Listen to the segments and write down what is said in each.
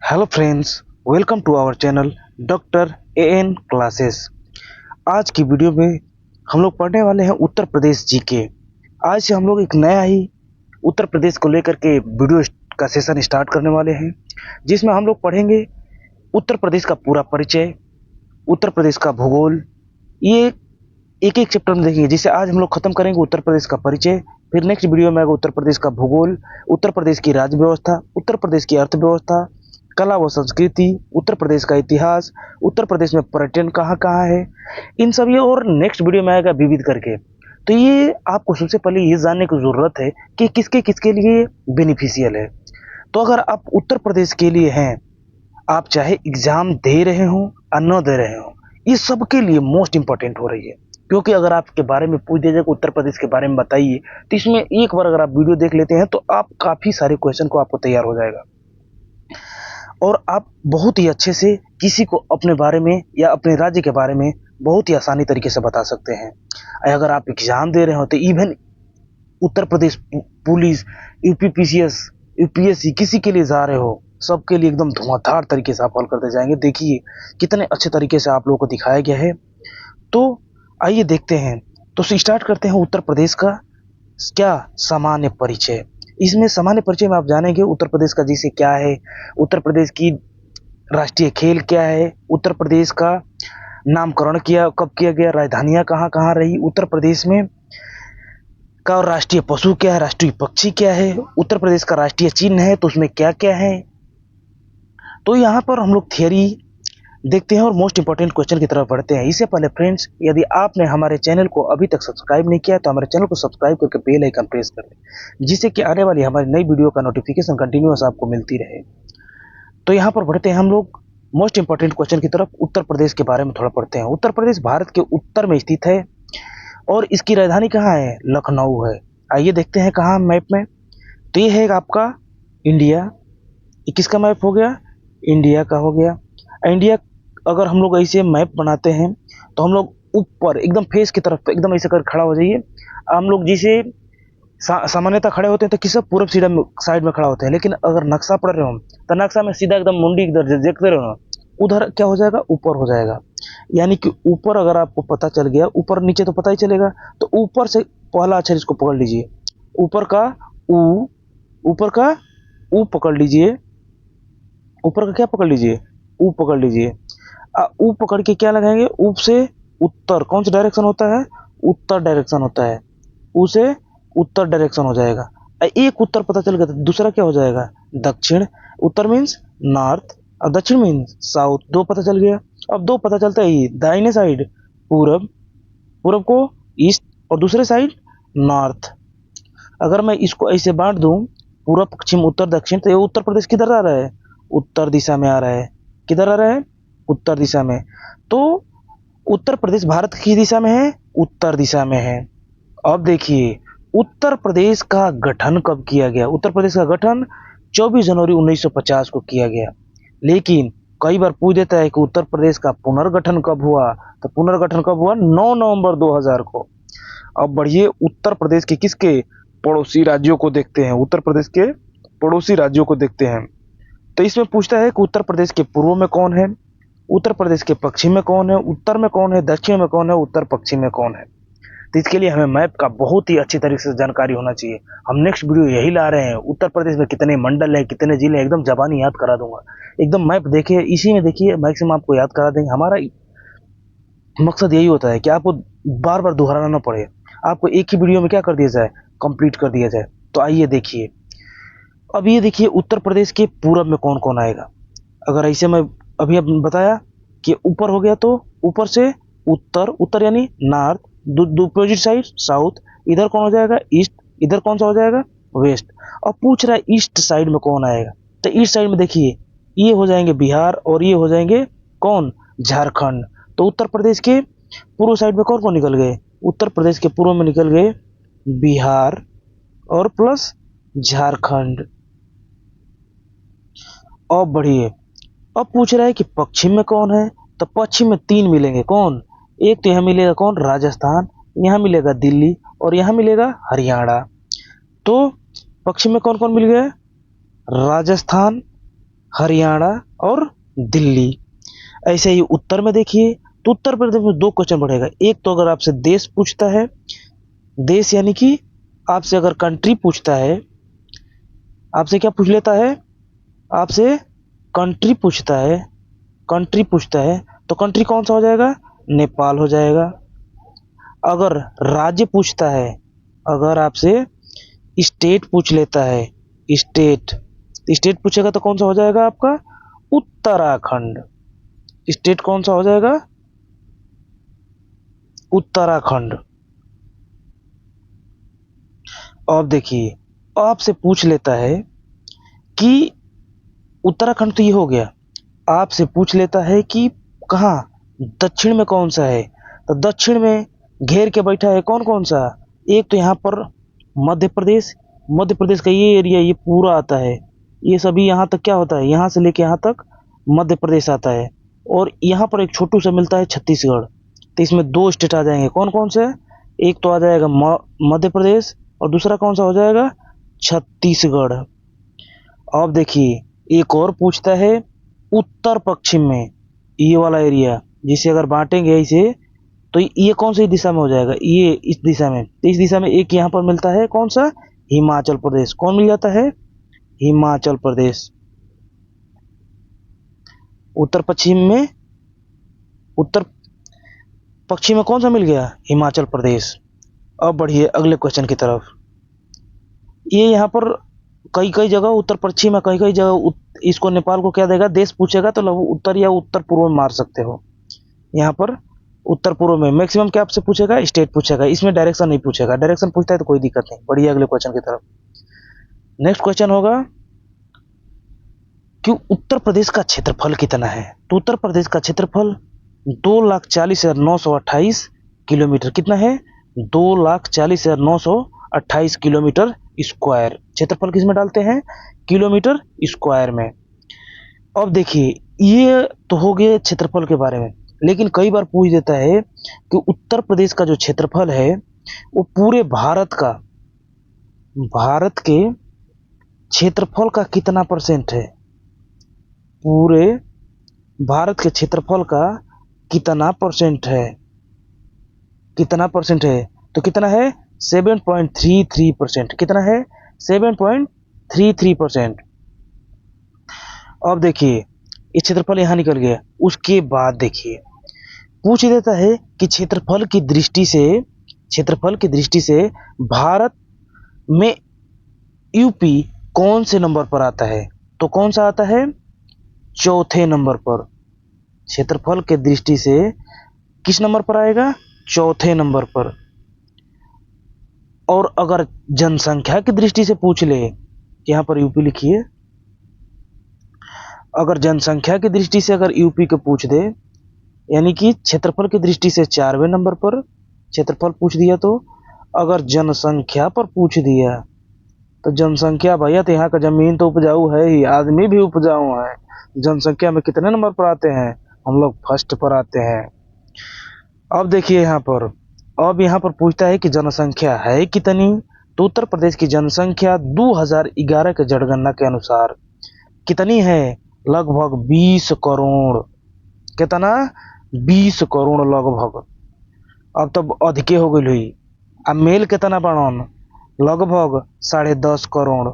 Hello friends, welcome to our channel doctor A N classes. आज की video में हम लोग पढ़ने वाले हैं उत्तर प्रदेश जीके। आज से हम लोग एक नया ही उत्तर प्रदेश को लेकर के वीडियो का सेशन स्टार्ट करने वाले हैं, जिसमें हम लोग पढ़ेंगे उत्तर प्रदेश का पूरा परिचय, उत्तर प्रदेश का भूगोल। ये एक एक चैप्टर में देखेंगे। जिसे आज हम लोग खत्म करेंगे उत्तर प्रदेश का परिचय, फिर नेक्स्ट वीडियो में आएगा उत्तर प्रदेश का भूगोल, उत्तर प्रदेश की राज्य व्यवस्था, उत्तर प्रदेश की अर्थव्यवस्था, कला व संस्कृति, उत्तर प्रदेश का इतिहास, उत्तर प्रदेश में पर्यटन कहाँ कहाँ है, इन सभी। और नेक्स्ट वीडियो में आएगा विविध करके। तो ये आपको सबसे पहले ये जानने की जरूरत है कि किसके किसके लिए बेनिफिशियल है। तो अगर आप उत्तर प्रदेश के लिए हैं, आप चाहे एग्जाम दे रहे हो या न दे रहे हो, ये सबके लिए मोस्ट इंपॉर्टेंट हो रही है। क्योंकि अगर आपके बारे में पूछ दिया जाए कि उत्तर प्रदेश के बारे में बताइए, तो इसमें एक बार अगर आप वीडियो देख लेते हैं तो आप काफी सारे क्वेश्चन को आपको तैयार हो जाएगा और आप बहुत ही अच्छे से किसी को अपने बारे में या अपने राज्य के बारे में बहुत ही आसानी तरीके से बता सकते हैं। अगर आप एग्जाम दे रहे हो तो even Uttar Pradesh police, UPPCS, UPSC किसी के लिए जा रहे हो, सबके लिए एकदम धुआंधार तरीके से आप हल करते जाएंगे। देखिए कितने अच्छे तरीके से आप लोगों को दिखाया गया है। तो आइए देखते हैं। तो स्टार्ट करते हैं उत्तर प्रदेश का क्या सामान्य परिचय। इसमें सामान्य परिचय में आप जानेंगे उत्तर प्रदेश का जैसे क्या है, उत्तर प्रदेश की राष्ट्रीय खेल क्या है, उत्तर प्रदेश का नामकरण किया कब किया गया, राजधानियां कहाँ कहाँ रही, उत्तर प्रदेश में का राष्ट्रीय पशु क्या है, राष्ट्रीय पक्षी क्या है, उत्तर प्रदेश का राष्ट्रीय चिन्ह है तो उसमें क्या क्या है। तो यहाँ पर हम लोग थियरी देखते हैं और मोस्ट इंपॉर्टेंट क्वेश्चन की तरफ बढ़ते हैं। इससे पहले फ्रेंड्स, यदि आपने हमारे चैनल को अभी तक सब्सक्राइब नहीं किया तो हमारे चैनल को सब्सक्राइब करके बेल आइकन प्रेस कर लें, जिससे कि आने वाली हमारी नई वीडियो का नोटिफिकेशन कंटिन्यूअस आपको मिलती रहे। तो यहाँ पर बढ़ते हैं हम लोग मोस्ट इंपॉर्टेंट क्वेश्चन की तरफ। उत्तर प्रदेश के बारे में थोड़ा पढ़ते हैं। उत्तर प्रदेश भारत के उत्तर में स्थित है और इसकी राजधानी कहाँ है, लखनऊ है। आइए देखते हैं कहाँ मैप में। तो ये है आपका इंडिया। ये किसका मैप हो गया, इंडिया का हो गया। इंडिया अगर हम लोग ऐसे मैप बनाते हैं तो हम लोग ऊपर एकदम फेस की तरफ एकदम ऐसे कर खड़ा हो जाइए। हम लोग जिसे सामान्यतः खड़े होते हैं तो किस पूर्व साइड में खड़ा होते हैं, लेकिन अगर नक्शा पढ़ रहे हो तो नक्शा में सीधा एकदम मुंडी इधर देखते रहो ना, उधर क्या हो जाएगा, ऊपर हो जाएगा। यानी कि ऊपर अगर आपको पता चल गया, ऊपर नीचे तो पता ही चलेगा। तो ऊपर से पहला अक्षर इसको पकड़ लीजिए, ऊपर का ऊ, ऊपर का ऊ पकड़ लीजिए, ऊपर का क्या पकड़ लीजिए, ऊ पकड़ लीजिए। ऊ पकड़ के क्या लगाएंगे, ऊ से उत्तर कौन सा डायरेक्शन होता है, उत्तर डायरेक्शन होता है, ऊ से उत्तर डायरेक्शन हो जाएगा। एक उत्तर पता चल गया तो दूसरा क्या हो जाएगा, दक्षिण। उत्तर मीन्स नॉर्थ और दक्षिण मीन्स साउथ। दो पता चल गया। अब दो पता चलता है दाहिने साइड पूरब, पूरब को ईस्ट और दूसरे साइड नॉर्थ। अगर मैं इसको ऐसे बांट दूं पूर्व पश्चिम उत्तर दक्षिण, तो ये उत्तर प्रदेश किधर आ रहा है, उत्तर दिशा में आ रहा है। किधर आ रहा है, उत्तर दिशा में। तो उत्तर प्रदेश भारत की दिशा में है, उत्तर दिशा में है। अब देखिए उत्तर प्रदेश का गठन कब किया गया। उत्तर प्रदेश का गठन 24 जनवरी 1950 को किया गया। लेकिन कई बार पूछ देता है कि उत्तर प्रदेश का पुनर्गठन कब हुआ, तो पुनर्गठन कब हुआ, 9 नवंबर 2000 को। अब बढ़िए उत्तर प्रदेश के किसके पड़ोसी राज्यों को देखते हैं, उत्तर प्रदेश के पड़ोसी राज्यों को देखते हैं। तो इसमें पूछता है कि उत्तर प्रदेश के पूर्व में कौन है, उत्तर प्रदेश के पश्चिम में कौन है, उत्तर में कौन है, दक्षिण में कौन है, उत्तर पश्चिम में कौन है। तो इसके लिए हमें मैप का बहुत ही अच्छी तरीके से जानकारी होना चाहिए। हम नेक्स्ट वीडियो यही ला रहे हैं, उत्तर प्रदेश में कितने मंडल है, कितने जिले हैं, एकदम जबानी याद करा दूंगा। एकदम मैप देखिए, इसी में देखिए मैक्सिमम आपको याद करा देंगे। हमारा मकसद यही होता है कि आपको बार बार दोहराना ना पड़े, आपको एक ही वीडियो में क्या कर दिया जाए, कंप्लीट कर दिया जाए। तो आइए देखिए। अब ये देखिए उत्तर प्रदेश के पूरब में कौन कौन आएगा। अगर ऐसे मैं अभी अब बताया कि ऊपर हो गया तो ऊपर से उत्तर, उत्तर यानी नॉर्थ, अपोजिट साइड साउथ, इधर कौन हो जाएगा, ईस्ट, इधर कौन सा हो जाएगा, वेस्ट। अब पूछ रहा है ईस्ट साइड में कौन आएगा। तो ईस्ट साइड में देखिए ये हो जाएंगे बिहार और ये हो जाएंगे कौन, झारखंड। तो उत्तर प्रदेश के पूर्व साइड में कौन कौन निकल गए, उत्तर प्रदेश के पूर्व में निकल गए बिहार और प्लस झारखंड। अब बढ़िए, अब पूछ रहा है कि पश्चिम में कौन है। तो पश्चिम में तीन मिलेंगे, कौन, एक तो यहाँ मिलेगा कौन, राजस्थान, यहाँ मिलेगा दिल्ली और यहाँ मिलेगा हरियाणा। तो पश्चिम में कौन कौन मिल गया, राजस्थान, हरियाणा और दिल्ली। ऐसे ही उत्तर में देखिए, तो उत्तर प्रदेश में 2 क्वेश्चन बढ़ेगा। एक तो अगर आपसे देश पूछता है, देश यानी कि आपसे अगर कंट्री पूछता है, आपसे क्या पूछ लेता है, आपसे कंट्री पूछता है, कंट्री पूछता है तो कंट्री कौन सा हो जाएगा, नेपाल हो जाएगा। अगर राज्य पूछता है, अगर आपसे स्टेट पूछ लेता है, स्टेट, स्टेट पूछेगा तो कौन सा हो जाएगा आपका, उत्तराखंड। स्टेट कौन सा हो जाएगा, उत्तराखंड। अब देखिए, आपसे पूछ लेता है कि उत्तराखंड तो ये हो गया, आपसे पूछ लेता है कि कहाँ, दक्षिण में कौन सा है, तो दक्षिण में घेर के बैठा है कौन कौन सा, एक तो यहाँ पर मध्य प्रदेश, मध्य प्रदेश का ये एरिया ये पूरा आता है, ये सभी यहाँ तक क्या होता है, यहाँ से लेके यहाँ तक मध्य प्रदेश आता है। और यहाँ पर एक छोटू सा मिलता है छत्तीसगढ़, तो इसमें 2 स्टेट आ जाएंगे, कौन कौन से, एक तो आ जाएगा मध्य प्रदेश और दूसरा कौन सा हो जाएगा, छत्तीसगढ़। अब देखिए एक और पूछता है उत्तर पश्चिम में, ये वाला एरिया जिसे अगर बांटेंगे इसे तो ये कौन सी दिशा में हो जाएगा, ये इस दिशा में, तो इस दिशा में एक यहाँ पर मिलता है कौन सा, हिमाचल प्रदेश। कौन मिल जाता है, हिमाचल प्रदेश। उत्तर पश्चिम में, उत्तर पश्चिम में कौन सा मिल गया, हिमाचल प्रदेश। अब बढ़िए अगले क्वेश्चन की तरफ। ये यहाँ पर कई कई जगह उत्तर पश्चिम है, कई कई जगह इसको नेपाल को क्या देगा, देश पूछेगा तो लघु उत्तर या उत्तर पूर्व में मार सकते हो। यहाँ पर उत्तर पूर्व में मैक्सिमम क्या आपसे पूछेगा, स्टेट पूछेगा, इसमें डायरेक्शन नहीं पूछेगा। डायरेक्शन पूछता है तो कोई दिक्कत नहीं। बढ़िया अगले क्वेश्चन की तरफ। नेक्स्ट क्वेश्चन होगा कि उत्तर प्रदेश का क्षेत्रफल कितना है, तो उत्तर प्रदेश का क्षेत्रफल 2,40,928 किलोमीटर। कितना है, 2,40,928 किलोमीटर स्क्वायर। क्षेत्रफल किसमें डालते हैं, किलोमीटर स्क्वायर में। अब देखिए ये तो हो गए क्षेत्रफल के बारे में, लेकिन कई बार पूछ देता है कि उत्तर प्रदेश का जो क्षेत्रफल है वो पूरे भारत का, भारत के क्षेत्रफल का कितना परसेंट है, पूरे भारत के क्षेत्रफल का कितना परसेंट है, कितना परसेंट है, तो कितना है 7.33%। कितना है 7.33%। अब देखिए ये क्षेत्रफल यहाँ निकल गया। उसके बाद देखिए पूछ देता है कि क्षेत्रफल की दृष्टि से, क्षेत्रफल की दृष्टि से भारत में यूपी कौन से नंबर पर आता है, तो कौन सा आता है, चौथे नंबर पर। क्षेत्रफल के दृष्टि से किस नंबर पर आएगा, चौथे नंबर पर। और अगर जनसंख्या की दृष्टि से पूछ ले, यहाँ पर यूपी लिखिए, अगर जनसंख्या की दृष्टि से अगर यूपी को पूछ दे, यानी कि क्षेत्रफल की दृष्टि से 4वें नंबर पर क्षेत्रफल पूछ दिया, तो अगर जनसंख्या पर पूछ दिया तो जनसंख्या भैया तो यहाँ का जमीन तो उपजाऊ है ही, आदमी भी उपजाऊ है। जनसंख्या में कितने नंबर पर आते हैं, हम लोग फर्स्ट पर आते हैं। अब देखिए यहाँ पर, अब यहाँ पर पूछता है कि जनसंख्या है कितनी, तो उत्तर प्रदेश की जनसंख्या 2011 के जनगणना के अनुसार कितनी है, लगभग 20 करोड़। कितना, 20 करोड़ लगभग। अब तो अधिके हो गई हुई। अब मेल कितना बढ़न, लगभग 10.5 करोड़।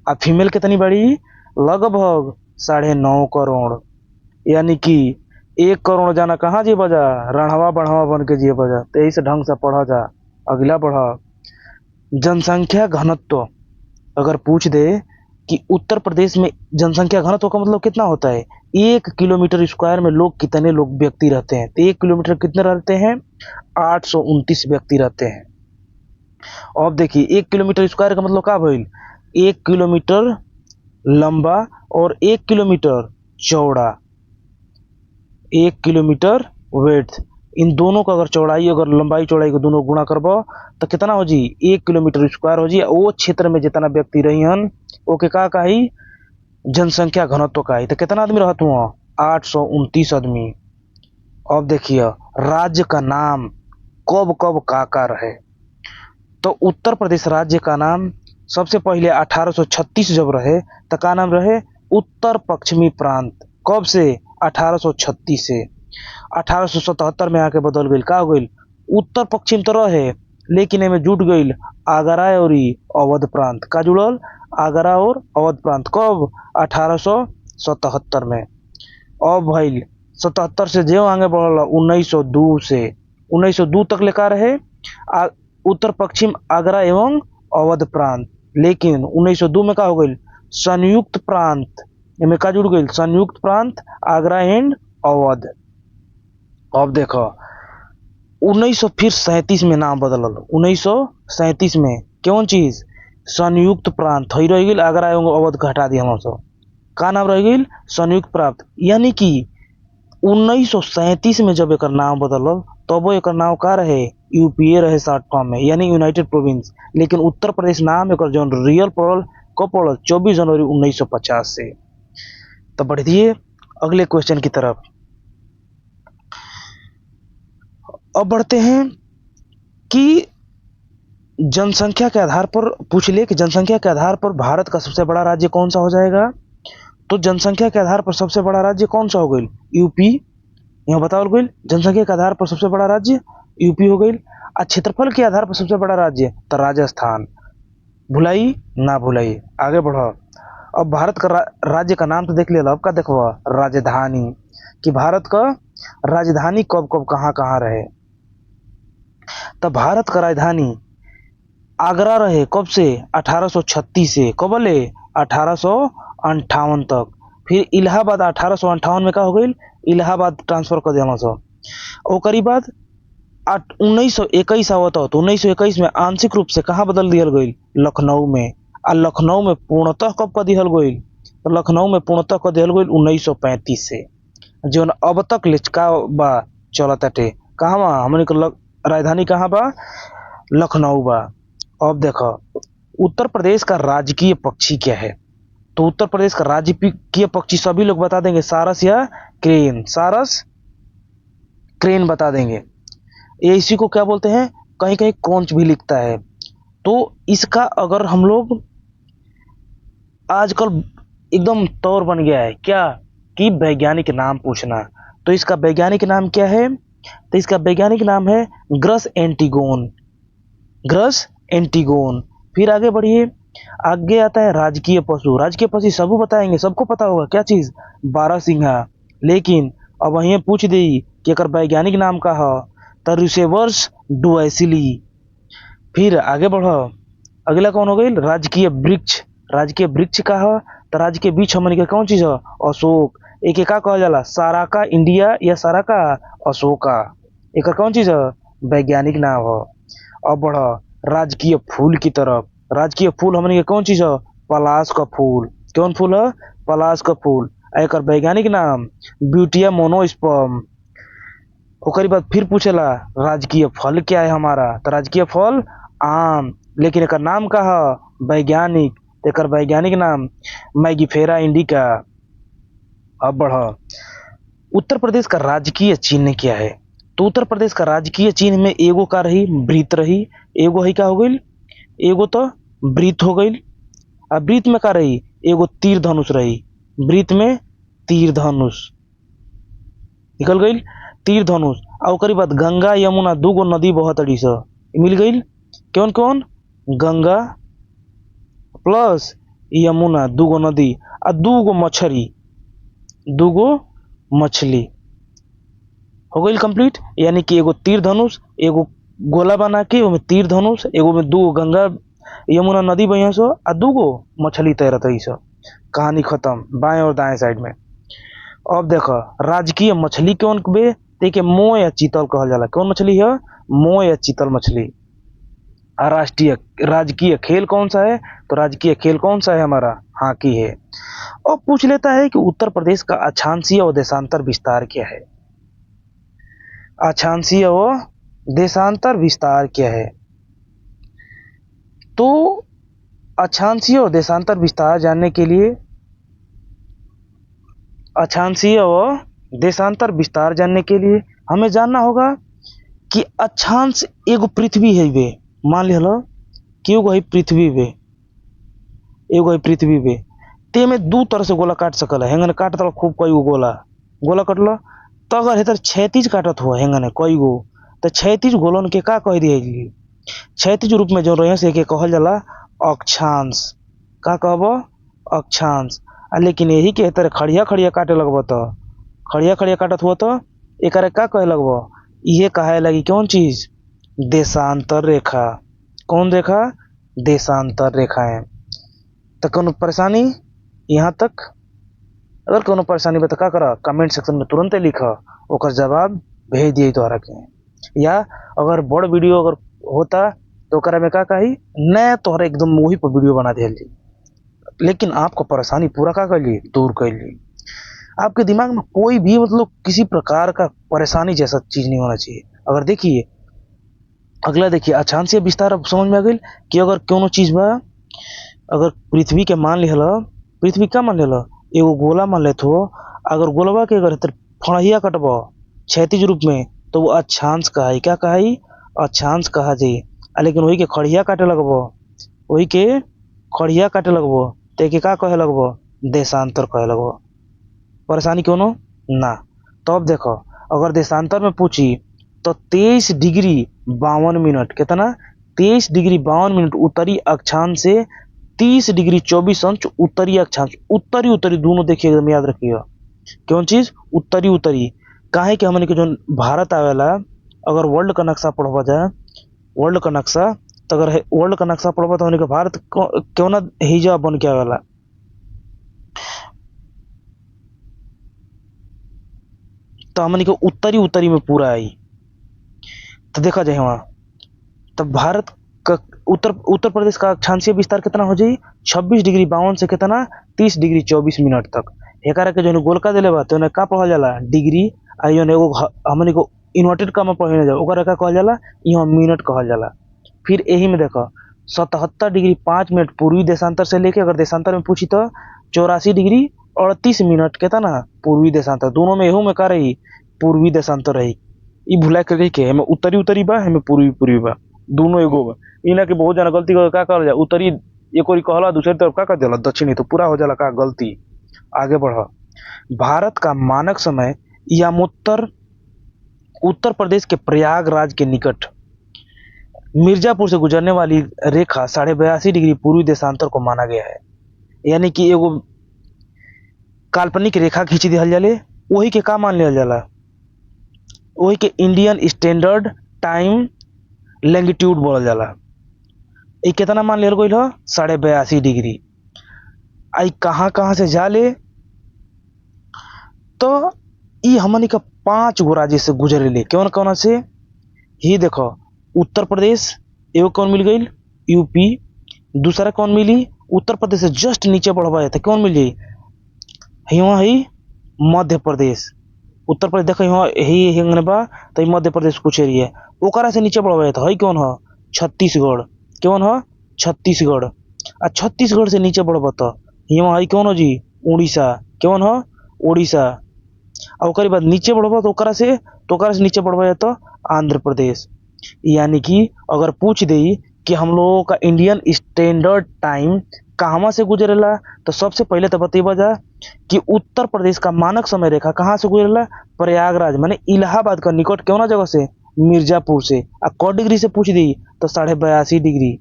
अब फीमेल कितनी बड़ी, लगभग 9.5 करोड़। यानी कि 1 करोड़ जाना कहाँ जी बजा, रणहवा बढ़ावा बन के जी बजा। तो यही से ढंग से पढ़ा जा। अगला बढ़ा, जनसंख्या घनत्व अगर पूछ दे कि उत्तर प्रदेश में जनसंख्या घनत्व का मतलब कितना होता है, 1 किलोमीटर स्क्वायर में लोग कितने लोग व्यक्ति रहते हैं, तो 1 किलोमीटर कितने रहते हैं, 829 व्यक्ति रहते हैं। अब देखिए 1 किलोमीटर स्क्वायर का मतलब क्या भइल, 1 किलोमीटर लंबा और 1 किलोमीटर चौड़ा। 1 किलोमीटर वेथ, इन दोनों का अगर चौड़ाई, अगर लंबाई चौड़ाई को दोनों गुणा करबो तो कितना हो जी, 1 किलोमीटर स्क्वायर हो जी। वो क्षेत्र में जितना व्यक्ति रही हन ओके का कही, जनसंख्या घनत्व का ही। तो कितना आदमी रहत हुआ, 829 आदमी। अब देखिए राज्य का नाम कब कब का रहे, तो उत्तर प्रदेश राज्य का नाम सबसे पहले 1836 जब रहे तो का नाम रहे, उत्तर पश्चिमी प्रांत। कब से? 1836 से। 1877 में आके बदल गई, का हो गई? उत्तर पश्चिम तो रहे लेकिन एमे जुट गई आगरा और अवध प्रांत। का जुड़ल? आगरा और अवध प्रांत। कब? 1877 में। अब भइल 77 से जो आगे बढ़ल 1902 से 1902 तक लेकर रहे उत्तर पश्चिम आगरा एवं अवध प्रांत। लेकिन 1902 में का हो गई? संयुक्त प्रांत। इनमें का जुड़ गई? संयुक्त प्रांत आगरा एंड अवध। अब देखो 1937 में नाम बदलल। 1937 में कौन चीज? संयुक्त प्रांत। रह गई आगरा एवं अवध का हटा दिया हम सब। का नाम रह गई? संयुक्त प्रांत। यानी कि 1937 में जब एक नाम बदलल तब एक नाम का रहे? यूपीए रहे शॉर्ट फॉर्म में, यानी यूनाइटेड प्रोविंस। लेकिन उत्तर प्रदेश नाम एक जो रियल पड़ल कब पड़ल? 24 जनवरी 1950 से। तो बढ़ दिए अगले क्वेश्चन की तरफ। अब बढ़ते हैं कि जनसंख्या के आधार पर पूछ ले कि जनसंख्या के आधार पर भारत का सबसे बड़ा राज्य कौन सा हो जाएगा? तो जनसंख्या के आधार पर सबसे बड़ा राज्य कौन सा हो गई? यूपी। यहाँ बताओ गई जनसंख्या के आधार पर सबसे बड़ा राज्य यूपी हो गई। और क्षेत्रफल के आधार पर सबसे बड़ा राज्य तो राजस्थान। भुलाई ना भुलाई, आगे बढ़ो। अब भारत का राज्य का नाम तो देख लिया, अब का देखो राजधानी। कि भारत का राजधानी कब कब कहाँ कहाँ रहे? तो भारत का राजधानी आगरा रहे। कब से? 1836 से। कब ले? 1858 तक। फिर इलाहाबाद 1858 में का हो गई? इलाहाबाद ट्रांसफर कर दिया सब। ओकरी बाद 1921 आवत हो तो 1921 में आंशिक रूप से कहाँ बदल दिया गई? लखनऊ में। और लखनऊ में पूर्णतः कब कर दिया गई? तो लखनऊ में पूर्णतः कर दिया गई 1935 से। जो अब तक लिचका बा चलत टे कहाँ बा हमने को राजधानी कहाँ बा? लखनऊ बा। अब देखो उत्तर प्रदेश का राजकीय पक्षी क्या है? तो उत्तर प्रदेश का राजकीय पक्षी सभी लोग बता देंगे, सारस या क्रेन। सारस क्रेन बता देंगे। ये इसी को क्या बोलते हैं? कहीं कहीं कौंच भी लिखता है। तो इसका अगर हम लोग आजकल एकदम तौर बन गया है क्या कि वैज्ञानिक नाम पूछना। तो इसका वैज्ञानिक नाम क्या है? तो इसका वैज्ञानिक नाम है ग्रस एंटीगोन। Gross antigone. फिर आगे बढ़िए, आगे आता है राजकीय पशु। राजकीय पशु सबको बताएंगे, सबको पता होगा क्या चीज? बारहसिंहा। लेकिन अब वहीं पूछ दी कि अगर वैज्ञानिक नाम का है तो रिसेवर्स डुएसिली। फिर आगे बढ़ो, अगला कौन हो गई? राजकीय वृक्ष। राजकीय वृक्ष का है तो राजकीय वृक्ष हमन के कौन चीज है? अशोक। एक का कहल जाला? साराका इंडिया या साराका अशोका। एक कौन चीज है? वैज्ञानिक नाम है। अब बढ़ो राजकीय फूल की तरफ। राजकीय फूल हमन के कौन चीज है? पलाश का फूल। कौन फूल है? पलाश का फूल। एक वैज्ञानिक नाम ब्यूटिया मोनोस्पर्म। ओकरी बाद फिर पूछेला राजकीय फल क्या है हमारा? तो राजकीय फल आम। लेकिन एक नाम का है? वैज्ञानिक। एक वैज्ञानिक नाम मैगिफेरा इंडिका। अब बढ़ो उत्तर प्रदेश का राजकीय चिन्ह क्या है? तो उत्तर प्रदेश का राजकीय चिन्ह में एगो का रही वृत्त रही। एगो है का हो गई? एगो तो वृत्त हो गई। अब वृत्त में का रही? एगो तीर धनुष रही। वृत्त में तीर धनुष निकल गई। तीर धनुष। और ओकरी बाद गंगा यमुना दूगो नदी बहत अड़ी से मिल गई। कौन कौन? गंगा प्लस यमुना दूगो नदी और दूगो मछली, दूगो मछली हो गई कंप्लीट। यानी कि एगो तीर धनुष, एगो गोला बना के ओमे तीर धनुष, एगो में दूगो गंगा यमुना नदी बहिया सो आ दूगो मछली तैरत है। कहानी खत्म बाएं और दाएं साइड में। अब देखो राजकीय मछली कौन बे? देखे मोह या चीतल कहल जाला। कौन मछली है? मोह या चीतल मछली। राष्ट्रीय राजकीय खेल कौन सा है? तो राजकीय खेल कौन सा है हमारा? हॉकी है। अब पूछ लेता है कि उत्तर प्रदेश का अक्षांशीय और देशांतर विस्तार क्या है? अक्षांशीय व देशांतर विस्तार क्या है? तो अक्षांशीय और देशांतर विस्तार जानने के लिए अक्षांशीय व देशांतर विस्तार जानने के लिए हमें जानना होगा कि अक्षांश एगो पृथ्वी है बे। मान लिया कि एगो है पृथ्वी बे, एगो है पृथ्वी बे। ते में दू तरह से गोला काट सकल है। हेंगने काट दल खूब कई गो गोला गोला कटल तो अगर हेतर क्षैतिज काटत हो हेंगने कई गो तो क्षैतिज गोलन के का कह दिए क्षैतिज रूप में जो रहे से के कहल जाला अक्षांश। का कहब अक्षांश। लेकिन यही के हेतर खड़िया खड़िया काटे लगब तो खड़िया खड़िया काटत हुआ तो एकरे का कहे लगब इहे कहे लगी कौन चीज देशांतर रेखा। कौन रेखा देशांतर रेखा है। तो कोनो परेशानी यहाँ तक? अगर कोनो परेशानी बा तो का करा कमेंट सेक्शन में तुरंत लिख ओकर जवाब भेज दिए तोहरा के। या अगर बड़ वीडियो अगर होता तो ओकरा में का कही नया तोहरा एकदम वही पर वीडियो बना दिया। लेकिन आपको परेशानी पूरा का कर ली दूर कर ली। आपके दिमाग में कोई भी मतलब किसी प्रकार का परेशानी जैसा चीज नहीं होना चाहिए। अगर देखिए अगला देखिए अक्षांशीय विस्तार अब समझ में आ गई कि अगर कोनो चीज बा अगर पृथ्वी के मान लिहल पृथ्वी का मान लिहल एगो गोला मान लेत हो अगर गोलवा के अगर फणहिया कटब क्षैतिज रूप में तो वो अक्षांश कहा क्या कहा अक्षांश कहा जाई। लेकिन वही के खड़िया काटे लगब वही के खड़िया काटे लगब ते के का कहे लगब देशांतर कहे लगब। परेशानी क्यों ना। तो अब देखो अगर देशांतर में पूछी तो 23 डिग्री 52 मिनट कितना 23 डिग्री 52 मिनट उत्तरी अक्षांश से 30 डिग्री 24 अंश उत्तरी अक्षांश। उत्तरी उत्तरी दोनों देखिए एकदम याद रखिएगा कौन चीज उत्तरी उत्तरी। काहे कि हमने के जो भारत आवेला अगर वर्ल्ड का नक्शा पढ़वा जाए वर्ल्ड का नक्शा तो अगर वर्ल्ड का नक्शा पढ़वा तो हमने के भारत क्यों ना हिजा बन के आवेला। तो हमने के उत्तरी उत्तरी में पूरा आई तो देखा जाए वहां तब भारत का उत्तर प्रदेश का अक्षांशीय विस्तार कितना हो जाई 26 डिग्री 52 से कितना 30 डिग्री 24 मिनट तक। एकरा के जो गोलका दिले बा तो का पढ़ल जाला डिग्री आ जो एगो हमने को इन्वर्टेड का में पढ़े जा ओकरा का कहल जाला यहाँ मिनट कहल जाला। फिर यही में देखो 77 डिग्री 5 मिनट पूर्वी देशांतर से लेके अगर देशांतर में पूछी तो 84 डिग्री 38 मिनट कितना पूर्वी देशांतर। दोनों में एहू में का रही पूर्वी देशांतर रही। ई भुला के रही के हमें उत्तरी उत्तरी बा हमें पूर्वी पूर्वी बा दोनों एगो बा। इना के बहुत जना गलती का कहल जा उत्तरी एक और कहला दूसरी तरफ का कर देला दक्षिणी तो पूरा हो जाला का गलती। आगे बढ़ भारत का मानक समय यामोत्तर उत्तर प्रदेश के प्रयागराज के निकट मिर्जापुर से गुजरने वाली रेखा 82.5 डिग्री पूर्वी देशांतर को माना गया है। यानी कि एगो काल्पनिक रेखा खींची दिहल जाले वही के का मान लिया जाला वही के इंडियन स्टैंडर्ड टाइम लैंगिट्यूड बोलल जाला। ये कितना मान लिया गई 82.5 डिग्री। आई कहाँ से जाले तो ये हमनी का 5 गो राज्य से गुजरेले कौन कौन से ही देखो उत्तर प्रदेश एगो कौन मिल गई यूपी। दूसरा कौन मिली उत्तर प्रदेश से जस्ट नीचे बढ़वा था कौन मिल जाई यहाँ ही मध्य प्रदेश। उत्तर प्रदेश देखो यहाँ ही हिंगने बा तो मध्य प्रदेश कुछ एरिया ओकरा से नीचे बढ़वा था है कौन हो छत्तीसगढ़। कौन हो छत्तीसगढ़। आ छत्तीसगढ़ से नीचे बढ़वा तो यहाँ है कौन हो जी उड़ीसा। कौन हो उड़ीसा। और ओकरे बाद नीचे बढ़वा तो ओकरा से नीचे बढ़वा तो आंध्र प्रदेश। यानी कि अगर पूछ दे कि हम लोगों का इंडियन स्टैंडर्ड टाइम कहाँ से गुजरेला तो सबसे पहले तो बतेबा जा कि उत्तर प्रदेश का मानक समय रेखा कहाँ से गुजरेला प्रयागराज माने इलाहाबाद का निकट कौन जगह से मिर्जापुर से। आ क डिग्री से पूछ दी तो 82.5 डिग्री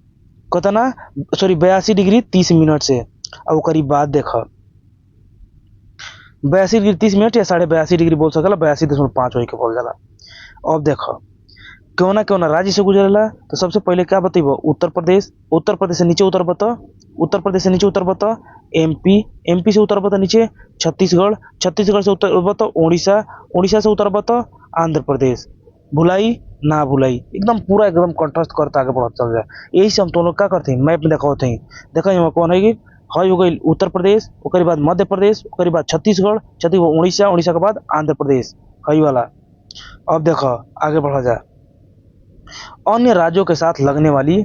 कितना 82 डिग्री 30 मिनट से। और ओकरी बाद देखा 82 डिग्री 30 मिनट या 82.5 डिग्री बोल सकला 82.5 वही के बोल जाला। अब देखो क्यों ना राज्य से गुजरेला तो सबसे पहले क्या बतेबो उत्तर प्रदेश से नीचे उतरब तो एमपी से उतरब तो नीचे छत्तीसगढ़ से उतरब तो उड़ीसा से उतरब तो आंध्र प्रदेश। भुलाई ना भुलाई एकदम पूरा एकदम कंट्रास्ट करता आगे बढ़त चल जाए। यही से हम तो लोग क्या करते हैं मैप में दिखाते हैं देखा यहाँ कौन है हो गई उत्तर प्रदेश ओकरे बाद मध्य प्रदेश ओकरे बाद छत्तीसगढ़ उड़ीसा के बाद आंध्र प्रदेश हई वाला। अब देखो आगे बढ़ा जाए अन्य राज्यों के साथ लगने वाली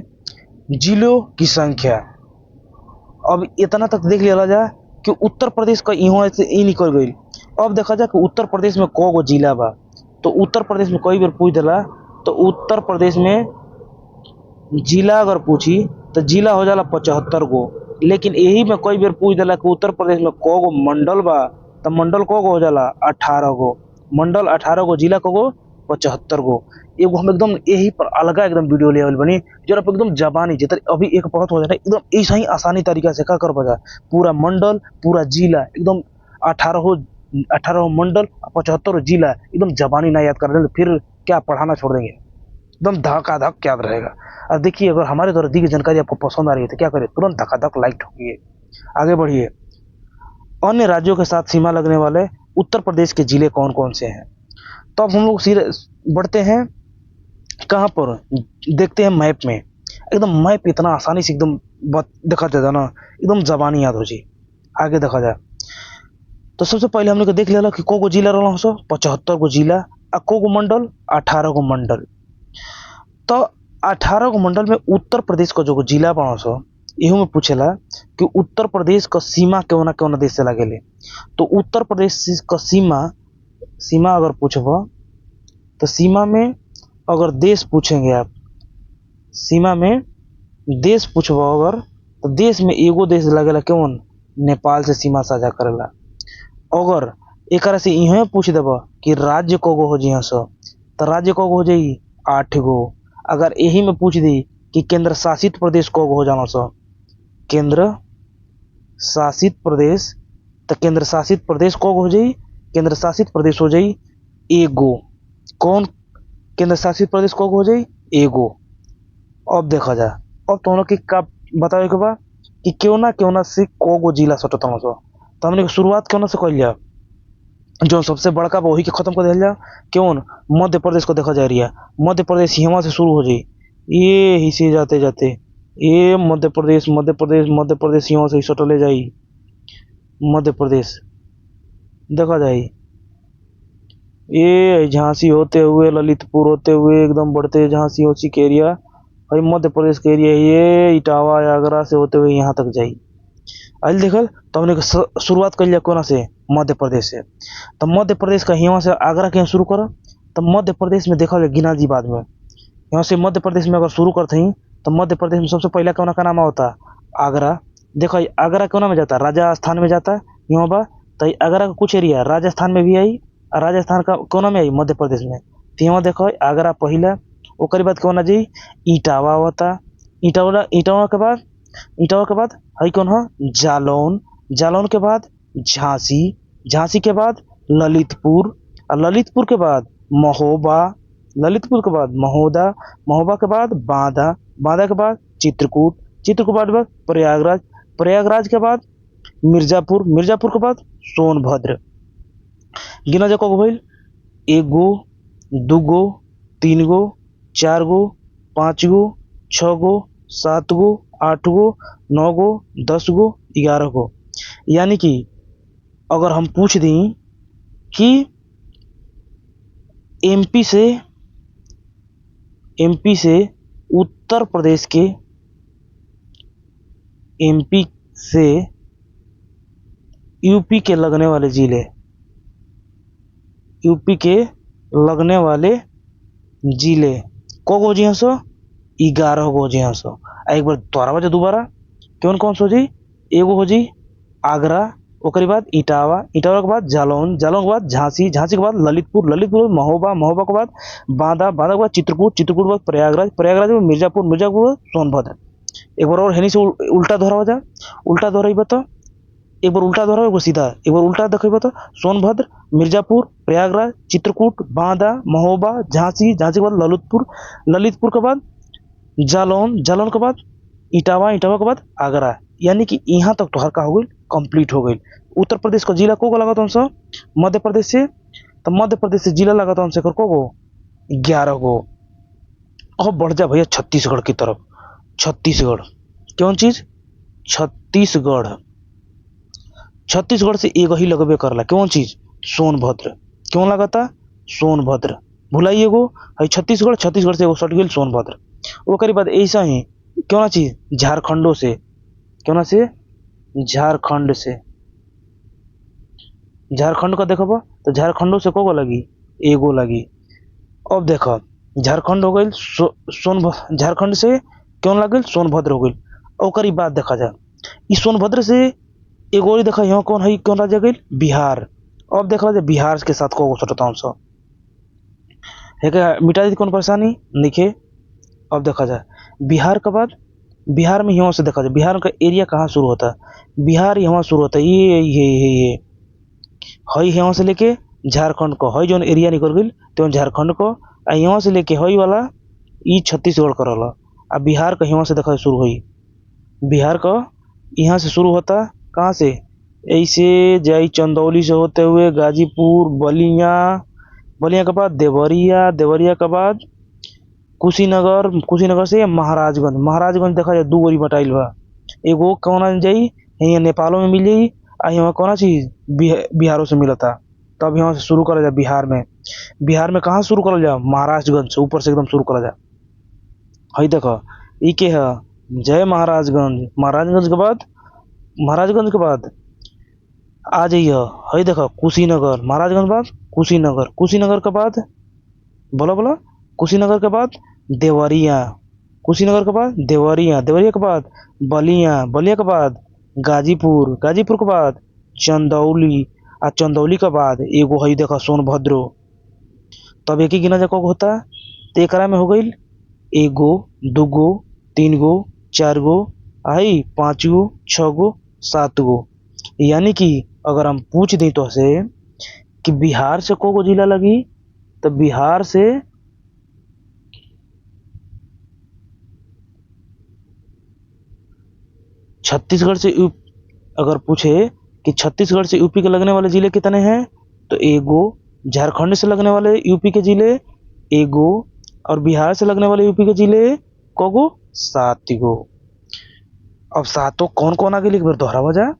जिलों की संख्या। अब इतना तक देख लिया जाए कि उत्तर प्रदेश का यहाँ से ही निकल गई। अब देखा जाए कि उत्तर प्रदेश में कौ गो जिला बा तो उत्तर प्रदेश में कई बार पूछ दिला तो उत्तर प्रदेश में जिला अगर पूछी तो जिला हो जाला 75 गो। लेकिन यही में कई बेर पूछ दिला कि उत्तर प्रदेश में क गो मंडल बा, तो मंडल क गो हो जाला 18 गो। मंडल 18 गो, जिला क गो 75 गो। एगो हम एकदम यही पर अलगा एकदम वीडियो ले आवल बनी, जरा पर एकदम जबानी जितर अभी एक पढ़त हो जाए एकदम ऐसा ही आसानी तरीका से का कर बजा, पूरा मंडल पूरा जिला एकदम 18 18 मंडल 75 जिला एकदम जबानी ना याद कर रहे तो फिर क्या पढ़ाना छोड़ देंगे, एकदम धक याद रहेगा। और देखिए अगर हमारे द्वारा दी गई जानकारी आपको पसंद आ रही है तो क्या करिए, तुरंत धक लाइक ठोकिए, आगे बढ़िए। अन्य राज्यों के साथ सीमा लगने वाले उत्तर प्रदेश के जिले कौन कौन से हैं? तो अब हम लोग सीधे बढ़ते हैं कहाँ पर, देखते हैं मैप में। एकदम मैप इतना आसानी से एकदम देखा जाता ना, एकदम जबानी याद हो जी। आगे देखा जाए तो सबसे पहले हमने देख लिया कि को जिला रहा 75 गो जिला, आ को मंडल 18 गो मंडल। तो 18 गो मंडल में उत्तर प्रदेश का जो जिला बना सो इहू में पूछेला कि उत्तर प्रदेश का सीमा केवना देश से लगेले। तो उत्तर प्रदेश का सीमा अगर पूछबो तो सीमा में अगर देश पूछेंगे आप, सीमा में देश पूछबो अगर तो देश में एगो देश लगेला केवन, नेपाल से सीमा साझा करेला। अगर एक से इहे पूछ देबो कि राज्य कगो हो जी सो तो राज्य कगो हो जाई 8 गो। अगर यही में पूछ दी कि केंद्र शासित प्रदेश कगो हो जाना सो, केंद्र शासित प्रदेश, तो केंद्र शासित प्रदेश कगो हो जाई, केंद्र शासित प्रदेश हो जाई एगो। कौन केंद्र शासित प्रदेश कगो हो जाई एगो। अब देखा जाए अब तो की का बतावे के बा कि क्यों ना से कगो जिला सटत सो। तो हमने शुरुआत क्यों ना से कर लिया, जो सबसे बड़का वही के खत्म कर दिया जाए। क्यों मध्य प्रदेश को देखा जा रही है, मध्य प्रदेश यहाँ से शुरू हो जाए, ये हिस्से जाते जाते ये मध्य प्रदेश मध्य प्रदेश मध्य प्रदेश यहाँ से सटले जाई, मध्य प्रदेश देखा जाए ये झांसी होते हुए ललितपुर होते हुए एकदम बढ़ते झांसी होसी के एरिया, भाई मध्य प्रदेश के एरिया ये इटावा आगरा से होते हुए यहाँ तक जाई। आज देखल तो हमने शुरुआत कर लिया कोना से, मध्य प्रदेश से। तो मध्य प्रदेश का यहाँ से आगरा के शुरू करो, तो मध्य प्रदेश में देखा जाए गिना जी बाद में, यहाँ से मध्य प्रदेश में अगर शुरू करते ही तो मध्य प्रदेश में सबसे पहला कोना का नाम होता आगरा। देखो आगरा कोना में जाता, राजस्थान में जाता यहाँ बा। तो आगरा का कुछ एरिया राजस्थान में भी आई, और राजस्थान का कोना में आई मध्य प्रदेश में। तो यहाँ देखो आगरा पहला, ओकर बाद कोना जी इटावा होता, इटावा के बाद हई कौन हो जालौन, जालौन के बाद झांसी, झांसी के बाद ललितपुर, और ललितपुर के बाद महोबा, ललितपुर के बाद महोदा, महोबा के बाद बांदा, बांदा के बाद चित्रकूट, चित्रकूट के बाद प्रयागराज, प्रयागराज के बाद मिर्जापुर, मिर्जापुर के बाद सोनभद्र। गिना जा कगो भइल, एगो, दूगो, 3 गो, 4 गो, 5 गो, 6 गो, 7 गो, 8 गो, 9 गो, 10 गो, 11 गो। यानी कि अगर हम पूछ दी कि एमपी से उत्तर प्रदेश के, एमपी से यूपी के लगने वाले जिले, यूपी के लगने वाले जिले को जी सो 11 गो जी सो। एक बार दोबारा बजे दोबारा कौन सो जी, एगो हो जी आगरा, ओकरी बाद इटावा, इटावा के बाद जालौन, जालौन के बाद झांसी, झांसी के बाद ललितपुर, ललितपुर के बाद महोबा, महोबा के बाद बांदा, बांदा के बाद चित्रकूट, चित्रकूट के बाद प्रयागराज, प्रयागराज में मिर्जापुर, मिर्जापुर के बाद सोनभद्र। एक बार और हेनी से उल्टा दोहरावा जा, उल्टा दोहराइबा तो एक बार उल्टा दोहराओ, एक बार सीधा, एक बार उल्टा देखिए तो सोनभद्र, मिर्जापुर, प्रयागराज, चित्रकूट, बांदा, महोबा, झांसी, झांसी के बाद ललितपुर, ललितपुर के बाद जालौन, जालौन के बाद इटावा, इटावा के बाद आगरा। यानी कि यहाँ तक तो हर का हो गई कंप्लीट हो गई। उत्तर प्रदेश का जिला को लगा था मध्य प्रदेश से, तो मध्य प्रदेश से जिला लगा था हमसे को 11 गो। अब बढ़ जा भैया छत्तीसगढ़ की तरफ, छत्तीसगढ़ कौन चीज, छत्तीसगढ़, छत्तीसगढ़ से एक ही लगबे करला कौन चीज, सोनभद्र। क्यों लगाता सोनभद्र, भुलाइए गो है छत्तीसगढ़, छत्तीसगढ़ से एगो सट गई सोनभद्र। ओकरी बाद ऐसा ही क्यों ना चीज झारखंडों से, क्यों ना से झारखंड से, झारखंड का देखो तो झारखंडों से को लगी एगो लगी। अब देखो झारखंड हो गई झारखंड से कौन लग गई? सोनभद्र हो गई। ओकर ई बात देखा जाए, ई सोनभद्र से एगो और देखा यहाँ कौन है, कौन राज्य गई? बिहार। अब देखा जाए बिहार के साथ को सटता सौ है क्या, मिटा दी कौन परेशानी लिखे। अब देखा जाए बिहार के बाद, बिहार में यहाँ से देखा जाए बिहार का एरिया कहाँ शुरू होता है? बिहार यहाँ शुरू होता है, ये हई यहाँ से लेके झारखंड को, हई जौन एरिया निकल गई तो झारखंड को, आ यहाँ से लेके हई वाला ई छत्तीसगढ़ का रहला। आ बिहार का यहाँ से देखा शुरू हुई, बिहार का यहाँ से शुरू होता, कहाँ से? ऐसे जाई चंदौली से होते हुए गाजीपुर, बलिया, बलिया के बाद देवरिया, देवरिया के बाद कुशीनगर, कुशीनगर से महाराजगंज, महाराजगंज देखा जाए दू गोरी बटाइल बा, एगो कौन जाई यहाँ नेपालों में मिल जाई, आ यहाँ कौन चीज बिहारों से मिलता। तब यहाँ से शुरू करा जाए बिहार में, बिहार में कहाँ शुरू करा जाए? महाराजगंज से ऊपर से एकदम शुरू करा जाए। हई देखो ई के है जय महाराजगंज, महाराजगंज के बाद, महाराजगंज के बाद आ जाइए हई देखो कुशीनगर, महाराजगंज के बाद कुशीनगर, कुशीनगर के बाद बोला बोला, कुशीनगर के बाद देवरिया, कुशीनगर के बाद देवरिया, देवरिया के बाद बलिया, बलिया के बाद गाजीपुर, गाजीपुर के बाद चंदौली, आ चंदौली के बाद एगो हई देखा सोनभद्र। तब एक ही गिना जाको होता, तो एकरा में हो गई एगो, दूगो, तीन गो, चार गो, आई पाँच गो, छः गो, सात गो। यानी कि अगर हम पूछ दें तो से कि बिहार से को जिला लगी, तो बिहार से छत्तीसगढ़ से अगर पूछे कि छत्तीसगढ़ से यूपी के लगने वाले जिले कितने हैं, तो एगो, झारखंड से लगने वाले यूपी के जिले एगो, और बिहार से लगने वाले यूपी के जिले कोगो? सात गो। अब सातों कौन कौन आगे लिख बार दोहरा वजह,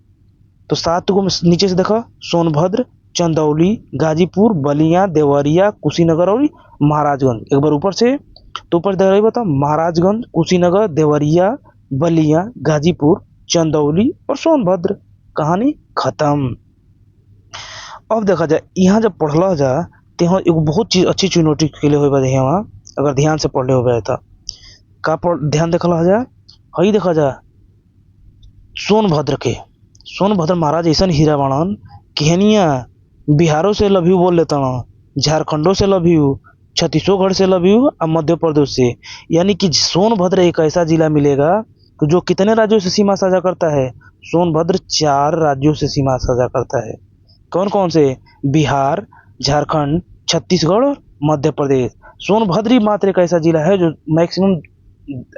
तो सात गो में नीचे से देखा सोनभद्र, चंदौली, गाजीपुर, बलिया, देवरिया, कुशीनगर और महाराजगंज। एक बार ऊपर से तो ऊपर देख रही बता, महाराजगंज, कुशीनगर, देवरिया, बलिया, गाजीपुर, चंदौली और सोनभद्र। कहानी खत्म। अब देखा जाए यहाँ जब पढ़ला जा तो यहाँ एगो बहुत चीज अच्छी चीज नोटिस के लिए हो यहाँ, अगर ध्यान से पढ़ले हो गया था का ध्यान देखला जाए, हई देखा जाए सोनभद्र के, सोनभद्र महाराज ऐसा हीरा बाणन केहनिया बिहारों से लव यू बोल लेता ना, झारखंडों से लव यू, छत्तीसगढ़ से लव यू और मध्य प्रदेश से। यानी कि सोनभद्र एक ऐसा जिला मिलेगा जो कितने राज्यों से सीमा साझा करता है? सोनभद्र 4 राज्यों से सीमा साझा करता है। कौन कौन से? बिहार, झारखंड, छत्तीसगढ़ और मध्य प्रदेश। सोनभद्र ही मात्र एक ऐसा जिला है जो मैक्सिमम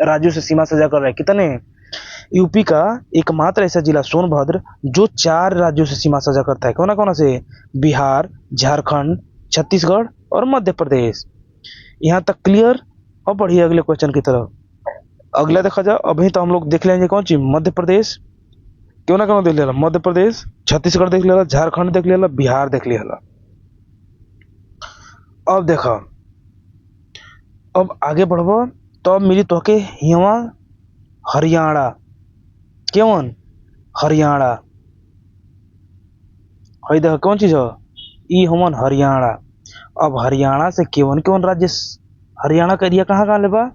राज्यों से सीमा साझा कर रहा है। कितने? यूपी का एकमात्र ऐसा जिला सोनभद्र जो 4 राज्यों से सीमा साझा करता है। कौन कौन से? बिहार, झारखंड, छत्तीसगढ़ और मध्य प्रदेश। यहाँ तक क्लियर? अब बढ़िए अगले क्वेश्चन की तरफ। अगला देखा जाए, अभी तो हम लोग देख लेंगे कौन चीज, मध्य प्रदेश, क्यों ना क्यों देख लेला, मध्य प्रदेश, छत्तीसगढ़ देख लेला, झारखंड देख लेला, बिहार देख लेला। अब देखा, अब आगे बढ़बो तो अब मिली तोहके यहाँ हरियाणा। केवन? हरियाणा। हई देख कौन चीज है? ई हमन हरियाणा। अब हरियाणा से केवन केवन राज्य, हरियाणा का एरिया कहाँ कहाँ लेबा?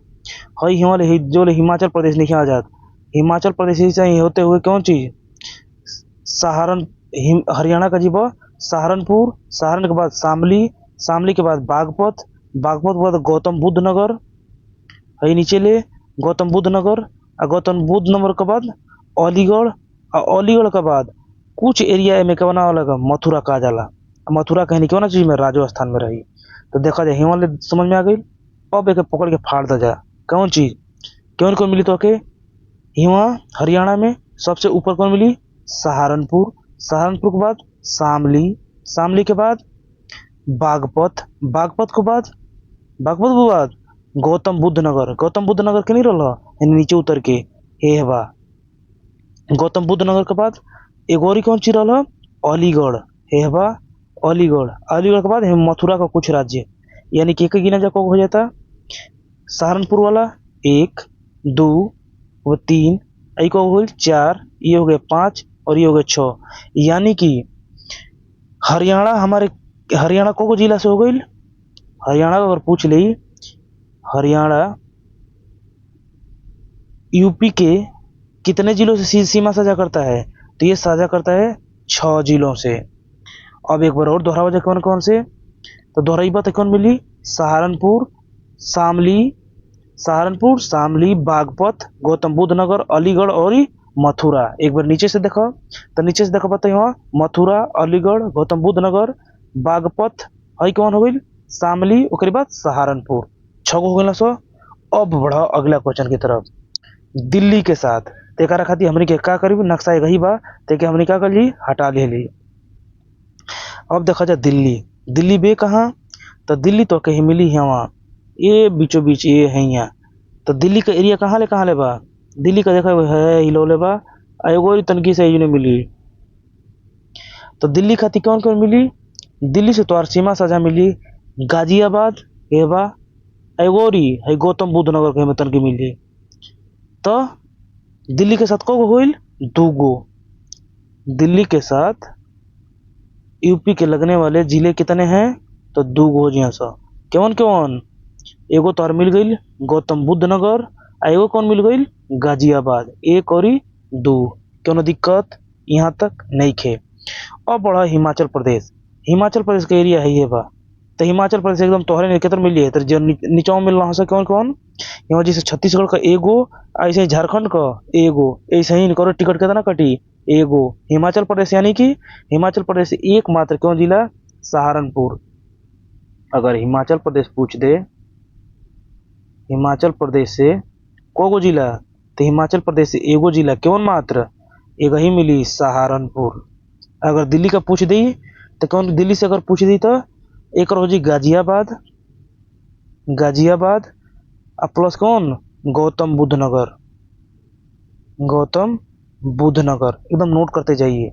हई हिमालय जो हिमाचल प्रदेश नहीं आ जात, हिमाचल प्रदेश से होते हुए कौन चीज सहारन, हरियाणा का जीवा सहारनपुर, सहारन के बाद शामली, शामली के बाद बागपत, बागपत के बाद गौतम बुद्ध नगर, हई नीचे ले गौतम बुद्ध नगर, और गौतम बुद्ध नगर के बाद अलीगढ़, और अलीगढ़ के बाद कुछ एरिया में क्या बना लगा मथुरा कहा जाला। मथुरा कहनी क्यों ना चीज में राजस्थान में रही। तो देखा जाए हिमालय समझ में आ गई। अब एक पकड़ के फाड़ दा जा कौन चीज, क्यों को मिली तो के हिमा हरियाणा में सबसे ऊपर कौन मिली? सहारनपुर, सहारनपुर के बाद शामली, शामली के बाद बागपत, बागपत के बाद, बागपत के बाद गौतम बुद्ध नगर, गौतम बुद्ध नगर के नहीं रहा नीचे उतर के हे बा गौतम बुद्ध नगर के बाद एक और कौन चीज रहा? अलीगढ़, हे बा अलीगढ़, अलीगढ़ के बाद मथुरा का कुछ राज्य। यानी कि एक गिना जाको हो जाता सहारनपुर वाला 1 2 वो 3, आई को हो 4, ये हो गए 5 और ये हो गए 6। यानी कि हरियाणा हमारे, हरियाणा को जिला से हो गई? हरियाणा अगर पूछ ली, हरियाणा यूपी के कितने जिलों से सीमा साझा करता है? तो ये साझा करता है 6 जिलों से। अब एक बार और दोहरावा जाए कौन कौन से, तो दोहराई बात कौन मिली? सहारनपुर, शामली, बागपत, गौतम बुद्ध नगर, अलीगढ़ और मथुरा। एक बार नीचे से देखो, तो नीचे से देखो बताइए वहाँ मथुरा, अलीगढ़, गौतम बुद्ध नगर, बागपत, हई कौन हो गई? शामली, ओकरे बाद सहारनपुर। 6 गो हो गई ना सो। अब बढ़ो अगला क्वेश्चन की तरफ। दिल्ली के साथ तेकरा खातिर हमनी के का करी? नक्शा एक ही बा, तेके हमनी का कर ली? हटा ले ली। अब देखा जाए दिल्ली, दिल्ली बे कहाँ? तो दिल्ली तो कहीं मिली है वहाँ, ये बीचों बीच ये है यहाँ। तो दिल्ली का एरिया कहाँ ले बा? दिल्ली का देखा है हिलौले बा, एगो तनकी से ने मिली। तो दिल्ली खातिर कौन कौन मिली? दिल्ली से तोहार सीमा साझा मिली गाजियाबाद के बा, एगोरी है गौतम बुद्ध नगर के में तनकी मिली। तो दिल्ली के साथ को होइल? 2 गो। दिल्ली के साथ यूपी के लगने वाले जिले कितने हैं? तो 2 गो जी सा। कौन कौन? एगो तोहर मिल गई गौतम बुद्ध नगर, आ एगो कौन मिल गई? गाजियाबाद। 1 और 2। क्यों दिक्कत यहाँ तक नहीं खे। अब बढ़ा हिमाचल प्रदेश, हिमाचल प्रदेश का एरिया है ये बा। तो हिमाचल प्रदेश एकदम तोहरे ने कितना मिली है? तो जो नीचों मिल रहा है कौन कौन? यहाँ जैसे छत्तीसगढ़ का एगो, ऐसे ही झारखंड का एगो, ऐसे ही करो टिकट कितना कटी? एगो। हिमाचल प्रदेश यानी कि हिमाचल प्रदेश से एकमात्र कौन जिला? सहारनपुर। अगर हिमाचल प्रदेश पूछ दे हिमाचल प्रदेश से कोगो जिला, तो हिमाचल प्रदेश से एगो जिला कौन मात्र? एक ही मिली, सहारनपुर। अगर दिल्ली का पूछ दी तो कौन? दिल्ली से अगर पूछ दी तो एक हो जी गाजियाबाद, गाजियाबाद प्लस कौन? गौतम बुद्ध नगर, गौतम बुद्ध नगर। एकदम नोट करते जाइए।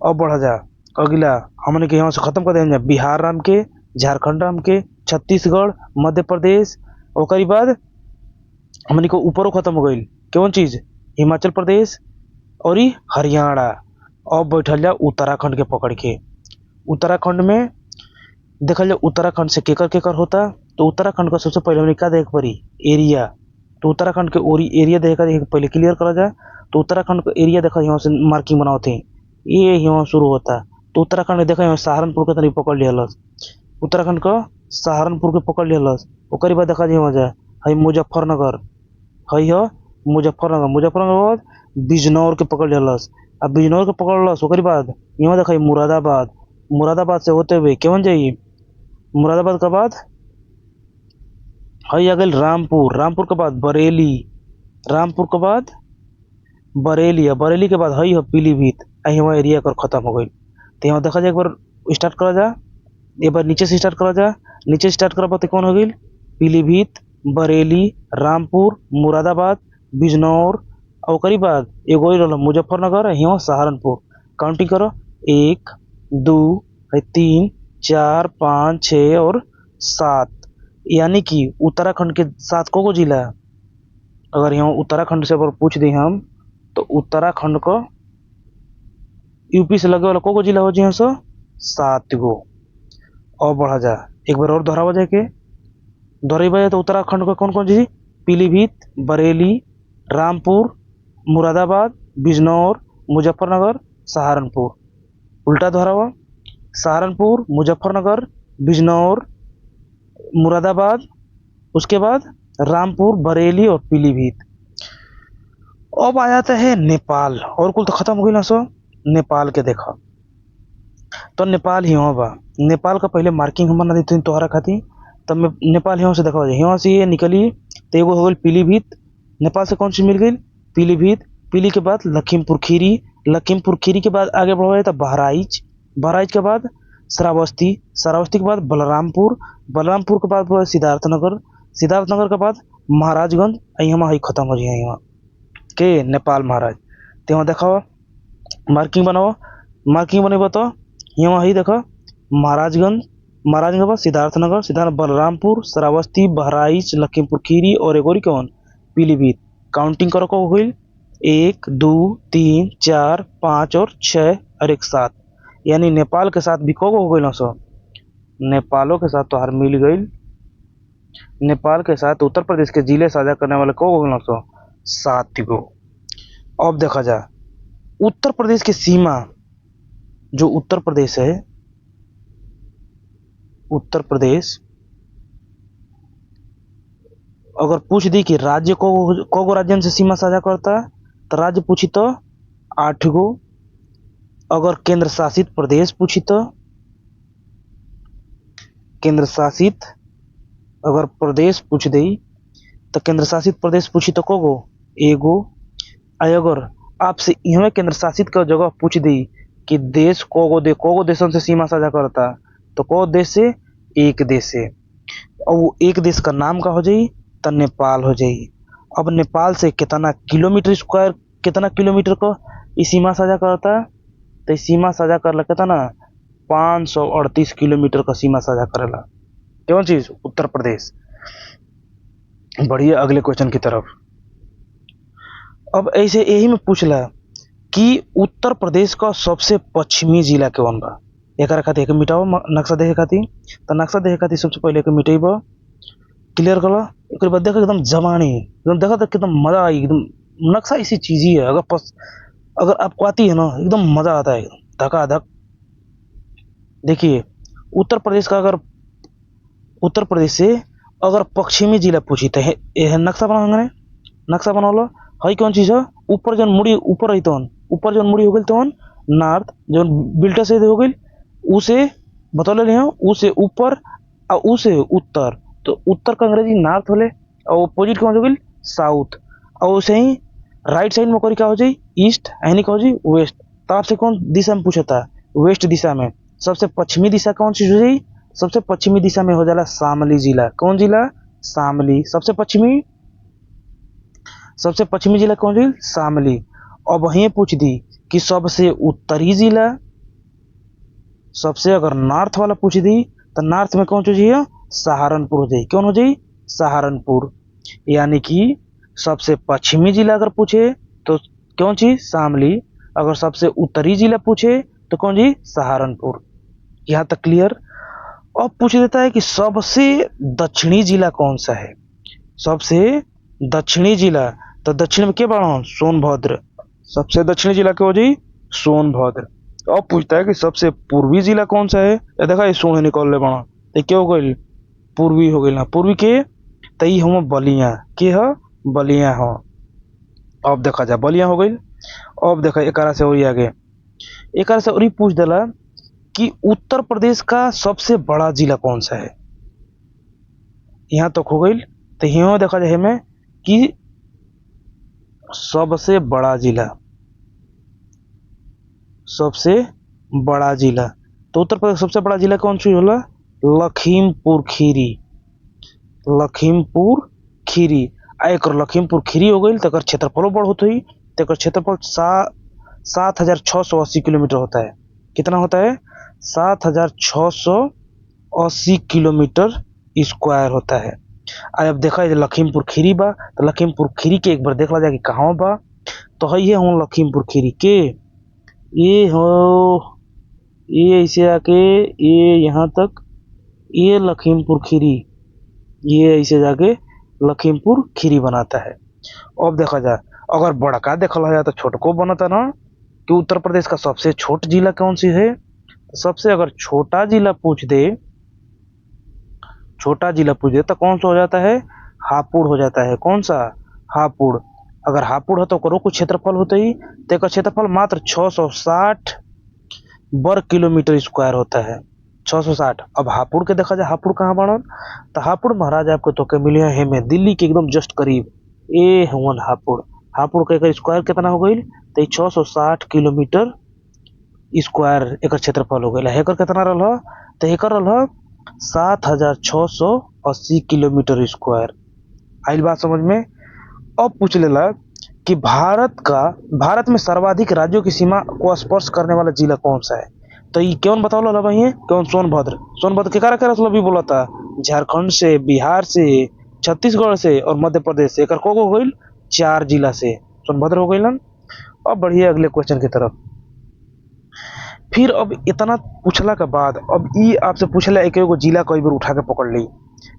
अब बढ़ा जा अगला, हमने के यहाँ से खत्म कर देंगे बिहार राम के, झारखंड राम के, छत्तीसगढ़, मध्य प्रदेश, ओकरी बाद हमने को ऊपरों खत्म हो गई कौन चीज? हिमाचल प्रदेश और हरियाणा। अब बैठल जा उत्तराखंड के पकड़ के। उत्तराखंड में देखल जाए उत्तराखंड से केकर केकर होता? तो उत्तराखंड का सबसे पहले हमने क्या देख पड़ी? एरिया। तो उत्तराखंड के एरिया देखा पहले क्लियर करा जाए। तो उत्तराखंड का एरिया देखा यहाँ से मार्किंग बनाओ थे, ये यहाँ शुरू होता। तो उत्तराखंड में देखा यहाँ सहारनपुर के तरीके पकड़ लिया, उत्तराखंड का सहारनपुर के पकड़ लिया। ओकरी बाद देखा जाए जाए हई मुजफ्फरनगर, हई हो मुजफ्फरनगर, मुजफ्फरनगर बाद बिजनौर के पकड़ लिया। अब बिजनौर के पकड़ लस ओकरी बाद यहाँ देखा मुरादाबाद, मुरादाबाद से होते हुए कौन जाइए? मुरादाबाद के बाद हई आ गई रामपुर, रामपुर के बाद बरेली, रामपुर के बाद बरेली, बरेली के बाद हई हो पीलीभीत। यहाँ एरिया कर खत्म हो गई। तो यहाँ देखा जाए एक बार स्टार्ट करा जा, एक बार नीचे से स्टार्ट करा जा। नीचे स्टार्ट करा तो कौन हो गई? पीलीभीत, बरेली, रामपुर, मुरादाबाद, बिजनौर, और ओकरी बाद एगो ही रहल मुजफ्फरनगर, यहाँ सहारनपुर। काउंटिंग करो 1 2 3 4 5 6 और 7। यानी कि उत्तराखंड के 7 को जिला। अगर यहाँ उत्तराखंड से अगर पूछ दी हम तो उत्तराखंड को यूपी से लगे वाला को जिला हो जी? 7 गो। और बढ़ा जा एक बार और दोहरावा जाए के, दोहराई तो उत्तराखंड का कौन कौन जी? पीलीभीत, बरेली, रामपुर, मुरादाबाद, बिजनौर, मुजफ्फरनगर, सहारनपुर। उल्टा दोहरावा, सहारनपुर, मुजफ्फरनगर, बिजनौर, मुरादाबाद, उसके बाद रामपुर, बरेली और पीलीभीत। अब आ जाता है नेपाल, और कुल तो खत्म हो गई ना सो। नेपाल के देखा तो नेपाल ही बा। नेपाल का पहले मार्किंग हम बना देते तोहरा खातिर। तब मैं नेपाल यहाँ से देखा यहाँ से ये निकली तो एगो हो गई पीलीभीत। नेपाल से कौन सी मिल गई? पीलीभीत। पीली के बाद लखीमपुर खीरी, लखीमपुर खीरी के बाद आगे बढ़ तो बहराइच, बहराइच के बाद श्रावस्ती, श्रावस्ती के बाद बलरामपुर, बलरामपुर के बाद सिद्धार्थनगर, सिद्धार्थनगर के बाद महाराजगंज। यहाँ ही खत्म हो जाए यहाँ के नेपाल महाराज। तो यहाँ देखा मार्किंग बनाओ, मार्किंग बने तो यहाँ ही देखो महाराजगंज, महाराजगंज के बाद सिद्धार्थनगर, सिद्धार्थ बलरामपुर, श्रावस्ती, बहराइच, लखीमपुर खीरी और एगोरी कौन? पीलीभीत। काउंटिंग करो को हुई 1 2 3 4 5 और 6 और 1 7। यानी नेपाल के साथ भी को हो गई ना सो। नेपालों के साथ तो हार मिल गई। नेपाल के साथ उत्तर प्रदेश के जिले साझा करने वाले को हो गए ना सो 7 गो। अब देखा जा उत्तर प्रदेश की सीमा, जो उत्तर प्रदेश है, उत्तर प्रदेश अगर पूछ दी कि राज्य को राज्य से सीमा साझा करता, तो राज्य पूछी तो 8 गो। अगर केंद्र शासित प्रदेश पूछी तो केंद्र शासित अगर प्रदेश पूछ दी तो केंद्र शासित प्रदेश पूछी तो को गो, एगो। अगर आपसे इहवे केंद्र शासित का जगह पूछ दी कि देश को देशों से सीमा साझा करता, तो को देश से, एक देश से। और वो एक देश का नाम का हो जाई तो नेपाल हो जाई। अब नेपाल से कितना किलोमीटर स्क्वायर, कितना किलोमीटर को इस सीमा साझा करता, तो इस सीमा साझा कर कितना 538 किलोमीटर का सीमा साझा करेला। कौन चीज? उत्तर प्रदेश। बढ़िया, अगले क्वेश्चन की तरफ। अब ऐसे यही में पूछला कि उत्तर प्रदेश का सबसे पश्चिमी जिला कौन बा। एक खातिर एक मिटाओ नक्शा देखे खातिर, तो नक्शा देखे खातिर सबसे पहले एक मिटेब, क्लियर कर लो। एक बाद देखो एकदम जमानी, एकदम देखा तो कितना मजा आई। एकदम नक्शा ऐसी चीज ही है, अगर आपको आती है ना, एकदम मजा आता है, धकाधक। देखिए उत्तर प्रदेश का, अगर उत्तर प्रदेश से अगर पश्चिमी जिला पूछी तो नक्शा बनाओगे, नक्शा बना लो। हई कौन चीज है? ऊपर जो मुड़ी, ऊपर रही तो ऊपर जो मुड़ी हो गई तो नॉर्थ, जो बिल्टा से हो गई उसे बतौले रहे, उसे ऊपर और उसे उत्तर। तो उत्तर का अंग्रेजी नॉर्थ होले, और अपोजिट कौन हो गई? साउथ। और उसे ही राइट साइड में कोई क्या हो जाए? ईस्ट, यानी क्या हो जाए? वेस्ट। तो आपसे कौन दिशा में पूछा था? वेस्ट दिशा में। सबसे पश्चिमी दिशा कौन सी हो जाए? सबसे पश्चिमी दिशा में हो जाला शामली जिला। कौन जिला? शामली। सबसे पश्चिमी जिला कौन सी? शामली। और वहीं पूछ दी कि सबसे उत्तरी जिला, सबसे अगर नॉर्थ वाला पूछ दी तो नॉर्थ में कौन सी है? सहारनपुर हो जाए। कौन हो जाए? सहारनपुर। यानी कि सबसे पश्चिमी जिला अगर पूछे तो कौन सी? शामली। अगर सबसे उत्तरी जिला पूछे तो कौन जी? सहारनपुर। यहाँ तक क्लियर। अब पूछ देता है कि सबसे दक्षिणी जिला कौन सा है। सबसे दक्षिणी जिला, तो दक्षिण में क्या बड़ा? सोनभद्र। सबसे दक्षिणी जिला क्या हो जाए? सोनभद्र। अब पूछता है कि सबसे पूर्वी जिला कौन सा है। देखा सोने निकल ले बड़ा, तो क्या हो गई? पूर्वी हो गई ना। पूर्वी के तई हम बलिया के ह, बलिया हो। अब देखा जा बलिया हो गई। अब देखा एक से और आगे, एक से और पूछ दिला कि उत्तर प्रदेश का सबसे बड़ा जिला कौन सा है। यहाँ तक हो गई। तो यहाँ देखा जाए हमें कि सबसे बड़ा जिला, सबसे बड़ा जिला, तो उत्तर प्रदेश सबसे बड़ा जिला कौन सी होला? लखीमपुर खीरी। लखीमपुर खीरी। एक लखीमपुर खीरी हो गई तो क्षेत्रफल बड़ होते ही, तो क्षेत्रफल 7,680 किलोमीटर होता है। कितना होता है? 7,680 किलोमीटर स्क्वायर होता है। अब देखा जाए लखीमपुर खीरी बा, तो लखीमपुर खीरी के एक बार देखला जाए कि कहाँ बा। तो है ये हूँ लखीमपुर खीरी के, ये हो, ये ऐसे आके ये यहाँ तक, ये लखीमपुर खीरी, ये ऐसे जाके लखीमपुर खीरी बनाता है। अब देखा जाए अगर बड़का देखा जाए तो छोटको बनता ना, कि उत्तर प्रदेश का सबसे छोटा जिला कौन सी है। तो सबसे अगर छोटा जिला पूछ दे, छोटा जिला पूछ दे तो कौन सा हो जाता है? हापुड़ हो जाता है। कौन सा? हापुड़। अगर हापुड़ है तो करो कुछ क्षेत्रफल होते ही, तो क्षेत्रफल मात्र 660 वर्ग किलोमीटर स्क्वायर होता है। 660। अब हापुड़ के देखा जाए, हापुड़ कहाँ बनल? तो हापुड़ महाराज आपको तो के मिले है में दिल्ली के एकदम जस्ट करीब, ए हुन हापुड़। हापुड़ का स्क्वायर कितना हो गई? तो 660 किलोमीटर स्क्वायर एक क्षेत्रफल हो गया। हेकर कितना रहा? तो हेकर रहा 7,680 किलोमीटर स्क्वायर। आई बात समझ में। अब पूछ लेला कि भारत में सर्वाधिक राज्यों की सीमा को स्पर्श करने वाला जिला कौन सा है। तो ये कौन बताओ ला भाई है? कौन? सोनभद्र। सोनभद्र के करा भी बोला था, झारखंड से, बिहार से, छत्तीसगढ़ से और मध्य प्रदेश से। एक हो गई 4 जिला से सोनभद्र हो गई। अब बढ़िया अगले क्वेश्चन की तरफ। फिर अब इतना पूछला के बाद अब ये आपसे पूछला एक जिला कई बार उठा के पकड़ ली।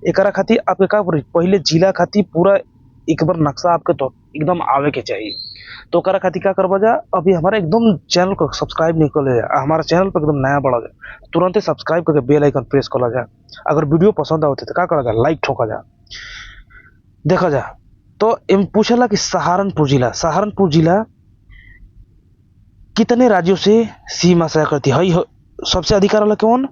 एक खातिर आपके का पहले जिला खातिर पूरा एक बार नक्शा आपके तो एकदम आवे के चाहिए। तो ओकरा खातिर का करबा जा, अभी हमारा एकदम चैनल को सब्सक्राइब नहीं कर ले जा, हमारा चैनल पर एकदम नया बढ़ा जा, तुरंत ही सब्सक्राइब करके बेल आइकन प्रेस कर जा। अगर वीडियो पसंद आवते तो का करा जा, लाइक ठोका जा। देखा जा तो एम पूछला कि सहारनपुर जिला कितने राज्यों से सीमा साझा करती है? सबसे अधिक रहला कौन?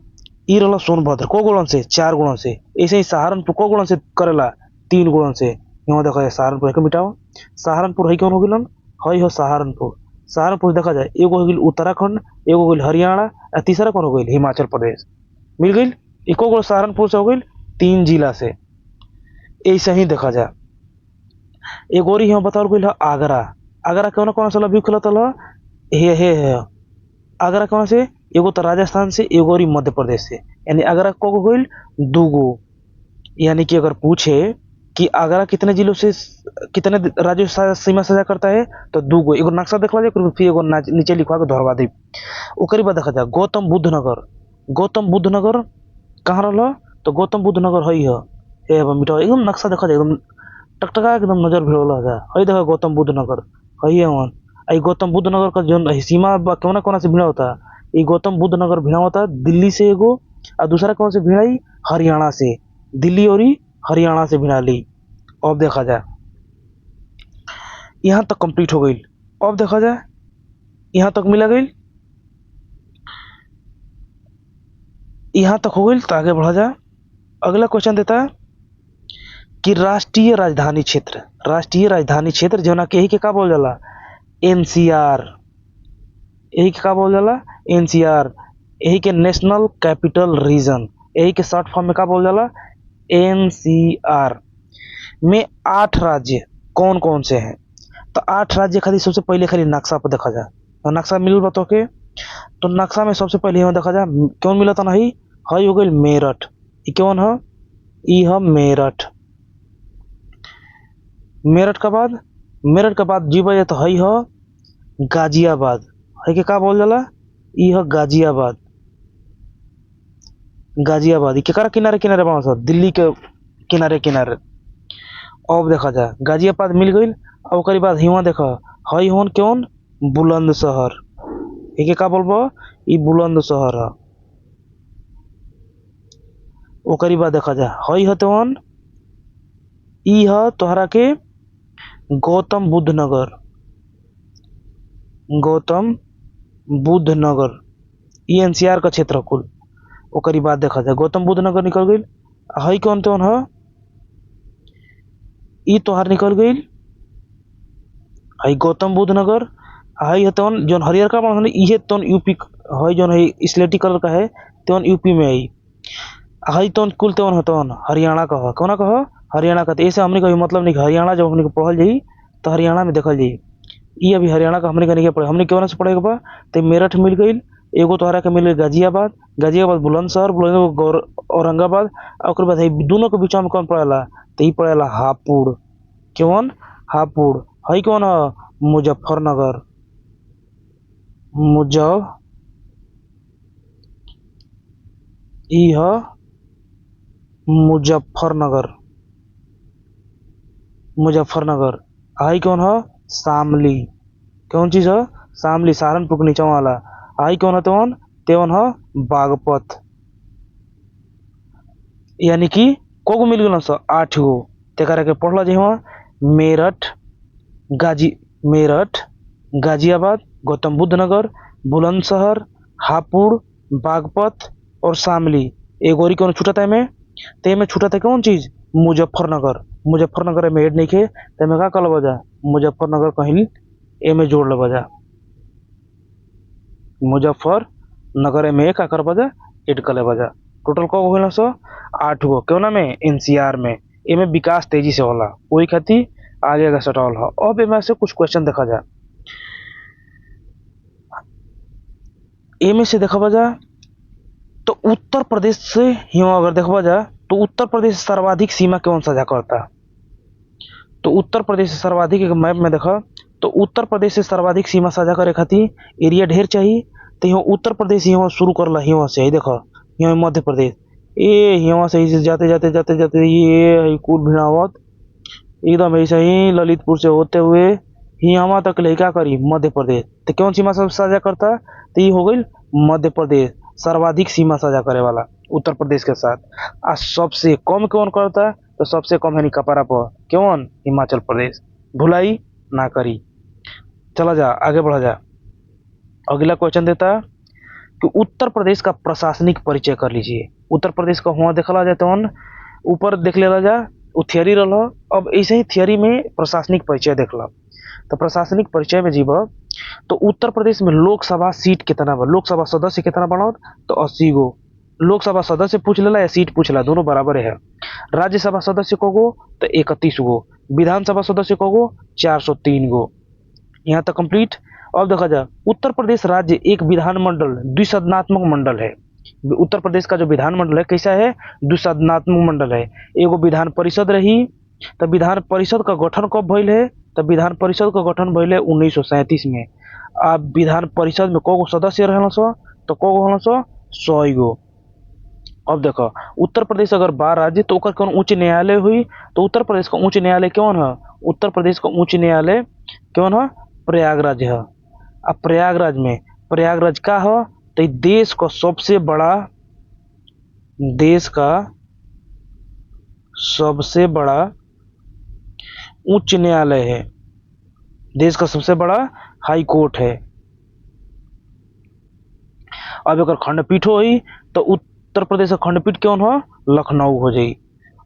ई रहला सोनभद्र। को गुणन से? 4 गुणन से। ऐसे ही सहारनपुर को गुणन से करेला? 3 गुणन से। यहाँ देखा जाए सहारनपुर है मिटाओ, सहारनपुर है कौन हो गिलन? हई हो सहारनपुर। सहारनपुर देखा जाए एगो हो गई उत्तराखंड, एगो हो गई हरियाणा, और तीसरा कौन हो गई? हिमाचल प्रदेश। मिल गई। इको गो सहारनपुर से हो गई 3 जिला से। ऐसे ही देखा जाए एगो यहाँ बताओ गई आगरा। आगरा कौन कौन सा व्यू खेलता हे आगरा कौन से? एगो तो राजस्थान से, एगो और मध्य प्रदेश से। यानी आगरा को गई 2 गो। यानी कि अगर पूछे कि आगरा कितने जिलों से, कितने राज्यों से सीमा साझा करता है, तो 2 गो। एगो नक्शा देख ला, फिर एगो नीचे लिखवा के धरवा दी। ओकरी बाद देखा जाए गौतम बुद्ध नगर। गौतम बुद्ध नगर कहाँ रहा? तो गौतम बुद्ध नगर हई है मिटाओ, एकदम नक्शा देखा जाए एकदम टकटका एकदम नजर भिड़ोला जाए। हई देखा गौतम बुद्ध नगर हई है वहाँ। आई गौतम बुद्ध नगर का जो सीमा कौन कौन से भिड़ा होता है? ये गौतम बुद्ध नगर भिड़ा होता है दिल्ली से एगो, और दूसरा कौन से भिड़ाई? हरियाणा से। दिल्ली और हरियाणा से भिड़ा ली। अब देखा जाए यहाँ तक कंप्लीट हो गई। अब देखा जाए यहाँ तक मिला गई, यहाँ तक हो गई। तो आगे बढ़ा जाए। अगला क्वेश्चन देता है कि राष्ट्रीय राजधानी क्षेत्र जो ना के यही के का बोल जाला? एनसीआर। यही के का बोल जाला? एनसीआर। यही के नेशनल कैपिटल रीजन, यही के शॉर्ट फॉर्म में का बोल जाला? एनसीआर। में 8 राज्य कौन कौन से हैं? तो 8 राज्य खाली सबसे पहले खाली नक्शा पर देखा जाए। तो नक्शा मिल बतो के, तो नक्शा में सबसे पहले यहाँ देखा जाए कौन मिला था? नहीं हई हो गई मेरठ। ये कौन है? ई है मेरठ। मेरठ के बाद जीवा जाए तो हई है गाजियाबाद। है के का बोल जाला? ई है गाजियाबाद। गाजियाबाद केकरा किनारे किनारे बना सा? दिल्ली के किनारे किनारे। अब देखा जाए गाजियाबाद मिल गई। अब ओकरी बाद हिवा देखा हई होन कौन? बुलंदशहर। एके का बोलबो? ई बुलंदशहर है। ओकरी बाद देखा जाए हई है तोन, ई है तोहरा के गौतम बुद्ध नगर। गौतम बुद्ध नगर ई एनसीआर का क्षेत्र कुल। ओकरी बाद देखा जाए गौतम बुद्ध नगर निकल गई। हई कौन तोन है? ई तोहार निकल गई हई गौतम बुद्ध नगर। हई है तोन जोन हरियर का बना इहे तोन यूपी हई जोन है स्लेटी कलर का है तोन यूपी में आई। हई तोन कुल तोन है तोन हरियाणा का है। कौन का है? हरियाणा का। तो ऐसे हमने का मतलब नहीं हरियाणा जब हमने पढ़ल जाई तो हरियाणा में देखल जाई। ये अभी हरियाणा का हमने का नहीं पढ़े, हमने क्यों से पढ़ेगा बा? तो मेरठ मिल गई। एगो तोहरा के मिल गई गाजियाबाद बुलंदशहर, औरंगाबाद। और बाद दोनों के बीच में कौन पड़ेला? तो ही पड़ेला हापुड़। कौन? हापुड़। हई कौन है? मुजफ्फरनगर। ई है मुजफ्फरनगर। हई कौन है? शामली। कौन चीज है? शामली, सहारनपुर के नीचे वाला। आई कौन है? तेवन है बागपत। यानी कि को मिल गल 8 गो। तेकरा के पढ़ला जी मेरठ, गाजियाबाद, गौतम बुद्ध नगर, बुलंदशहर, हापुड़, बागपत और शामली। एगो और कौन छूटा था में? ते में छूटा था कौन चीज? मुजफ्फरनगर में ऐड नहीं खे। ते में का कल बजा? मुजफ्फरनगर कहीं ए में जोड़ ले बजा। मुजफ्फरनगर में का कर बजा? ऐड कर ले बजा। टोटल को हो 8 गो। क्यों ना में? एनसीआर में। एमे विकास तेजी से होला, वही खातिर आगे का सटल है। अब एमे से कुछ क्वेश्चन देखा जाए। एमे से देखा जा तो उत्तर प्रदेश से हिमा अगर देखा जा तो उत्तर प्रदेश सर्वाधिक सीमा कौन साझा करता? तो उत्तर प्रदेश से सर्वाधिक एक मैप में देखा तो उत्तर प्रदेश से सर्वाधिक सीमा साझा करे खातिर एरिया ढेर चाहिए। तो यहाँ उत्तर प्रदेश यहाँ शुरू करला, यहाँ से देखा यहाँ मध्य प्रदेश, ये यहाँ से जाते जाते जाते जाते ये कुल भिड़ावत एकदम ऐसे ही ललितपुर से होते हुए ही यहाँ तक ले क्या करी मध्य प्रदेश। तो कौन सीमा सब साझा करता, तो ये हो गई मध्य प्रदेश सर्वाधिक सीमा साझा करे वाला उत्तर प्रदेश के साथ। आ सबसे कम कौन करता, तो सबसे कम है कपड़ा पर कौन, हिमाचल प्रदेश। भुलाई ना करी। चला जा आगे बढ़ा जा। अगला क्वेश्चन देता कि उत्तर प्रदेश का प्रशासनिक परिचय कर लीजिए। उत्तर प्रदेश का हुआ देखला जाए तो ऊपर देख लेला जा, वो थियरी रहा। अब ऐसे ही थियरी में प्रशासनिक परिचय देखला। तो प्रशासनिक परिचय में जीव तो उत्तर प्रदेश में लोकसभा सीट कितना बा, लोकसभा सदस्य कितना बना, तो 80 गो। लोकसभा सदस्य पूछ लेला या सीट पूछ ला, दोनों बराबर है। राज्यसभा सदस्य को गो, तो 31 गो। विधानसभा सदस्य को गो, 403 गो। यहाँ तक कंप्लीट। अब देखा जाए उत्तर प्रदेश राज्य एक विधानमंडल द्विसदनात्मक मंडल है। उत्तर प्रदेश का जो विधानमंडल है कैसा है, द्विसदनात्मक मंडल है। एगो विधान परिषद रही, तब विधान परिषद का गठन कब भइल है, तब विधान परिषद का गठन भइल है 1937 में। अब विधान परिषद में को सदस्य रहल सो, तो को रहल सो 100 गो। अब देखो उत्तर प्रदेश अगर बा राज्य तो कौन उच्च न्यायालय हुई, तो उत्तर प्रदेश का उच्च न्यायालय कौन है, उत्तर प्रदेश का उच्च न्यायालय कौन है, प्रयागराज है। अब प्रयागराज का है, तो देश का सबसे बड़ा, देश का सबसे बड़ा उच्च न्यायालय है, देश का सबसे बड़ा हाई कोर्ट है। अब अगर खंडपीठ हो तो उत्तर प्रदेश का खंडपीठ कौन हो, लखनऊ हो जाई।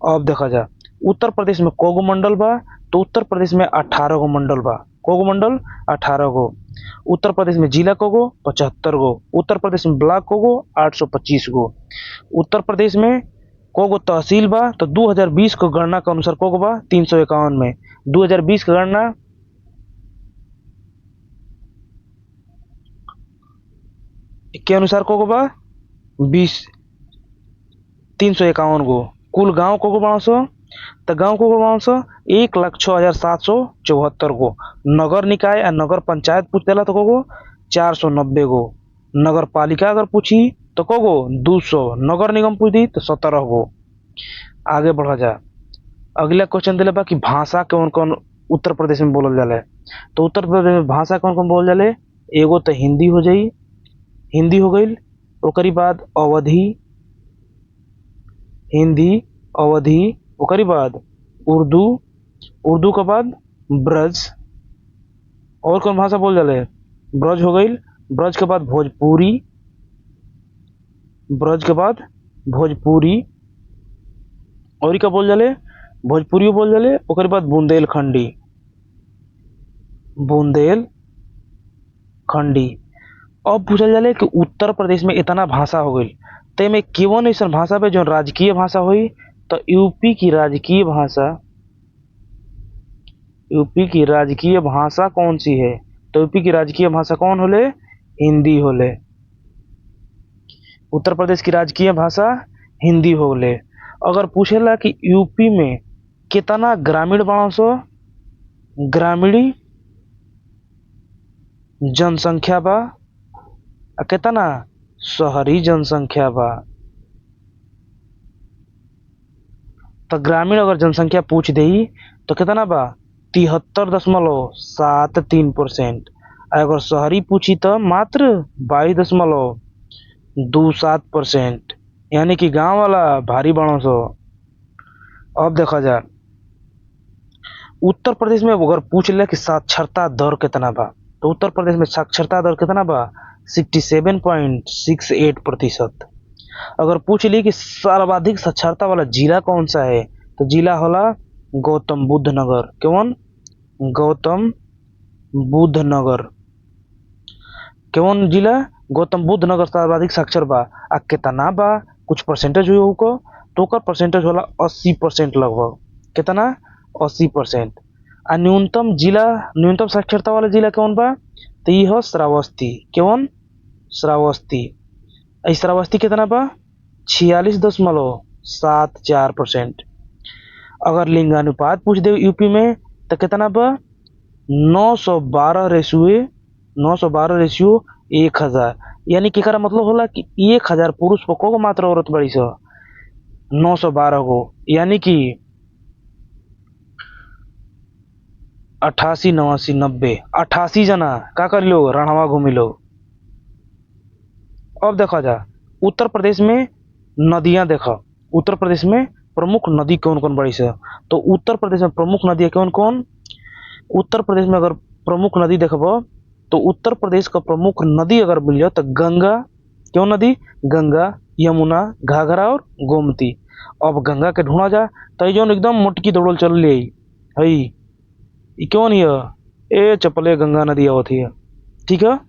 अब देखा जा उत्तर प्रदेश में कोगो मंडल बा, तो उत्तर प्रदेश में 18 गो मंडल बा। कोगो मंडल 18 गो। उत्तर प्रदेश में जिला कोगो 75 गो। उत्तर प्रदेश में ब्लॉक कोगो 825 गो। उत्तर प्रदेश में कोगो तहसील बा, तो 2020 को गणना के अनुसार कोगो बा 351 में। 2020 की गणना के अनुसार कोगो बा 351 गो। कुल गांव कोगो बड़ा सो, तो गांव कोगो बड़ा सो 1,06,774 गो। नगर निकाय या नगर पंचायत पूछ देला तो कोगो 490 गो। नगर पालिका अगर पूछी तो कोगो 200। नगर निगम पूछ दी तो 17 गो। आगे बढ़ा जा। अगला क्वेश्चन दिला बा कि भाषा कौन कौन उत्तर प्रदेश में बोलल जाला। तो उत्तर प्रदेश में भाषा कौन कौन बोलल जाले, एगो तो हिंदी हो जाई, हिंदी हो गई। ओकरी बाद अवधी, हिंदी अवधी। ओकरी बाद उर्दू, उर्दू के बाद ब्रज। और कौन भाषा बोल जाले, ब्रज हो गई। ब्रज के बाद भोजपुरी, ब्रज के बाद भोजपुरी। और क्या बोल जाले, भोजपुरी बोल जाले। ओकरी बाद बुंदेलखंडी, बुंदेलखंडी। अब पूछल जाले कि उत्तर प्रदेश में इतना भाषा हो गई, ते में केवन ऐसा भाषा पे जो राजकीय भाषा हुई, तो यूपी की राजकीय भाषा, यूपी की राजकीय भाषा कौन सी है, तो यूपी की राजकीय भाषा कौन होले, हिंदी होले। उत्तर प्रदेश की राजकीय भाषा हिंदी होले। अगर पूछेला कि यूपी में कितना ग्रामीण बड़ा सो, ग्रामीण जनसंख्या बा, कितना शहरी जनसंख्या बा। तो ग्रामीण अगर जनसंख्या पूछ दे तो कितना बा 73.73%। अगर शहरी पूछी तो मात्र 22.27%। यानी कि गांव वाला भारी बड़ा सो। अब देखा जाए उत्तर प्रदेश में अगर पूछ ले कि साक्षरता दर कितना बा, तो उत्तर प्रदेश में साक्षरता दर कितना बा 67.68%। अगर पूछ ली कि सर्वाधिक साक्षरता वाला जिला कौन सा है, तो जिला होला गौतम बुद्ध नगर। कौन, गौतम बुद्ध नगर। कौन जिला, गौतम बुद्ध नगर सर्वाधिक साक्षर बा। आ कितना बा, कुछ परसेंटेज हुई होको, तो ओकर परसेंटेज होला 80% लगभग। कितना, 80%। आ न्यूनतम जिला, न्यूनतम साक्षरता वाला जिला कौन बा, तो ये हो श्रावस्ती। कौन, श्रावस्ती। श्रावस्ती कितना बा 46.74%। अगर लिंगानुपात पूछ दे यूपी में तो कितना बा 912 रेशियो यानी कि मतलब होला कि 1000 पुरुष पर को मात्र औरत बड़ी सो 912 गो। यानी कि 88 89 90 88 जना का कर लो रणवा घूमी लो। अब देखा जा उत्तर प्रदेश में नदियां देखा, उत्तर प्रदेश में प्रमुख नदी कौन कौन बड़ी से, तो उत्तर प्रदेश में प्रमुख नदी कौन कौन, उत्तर प्रदेश में अगर प्रमुख नदी देखबो तो उत्तर प्रदेश का प्रमुख नदी अगर मिल जाओ तो गंगा, क्यों नदी, गंगा, यमुना, घाघरा और गोमती। अब गंगा के ढूंढा जा तो जो एकदम मोटकी दौड़ल चल ले हई क्यों नहीं है, ए चपले गंगा नदी आवत है, ठीक है।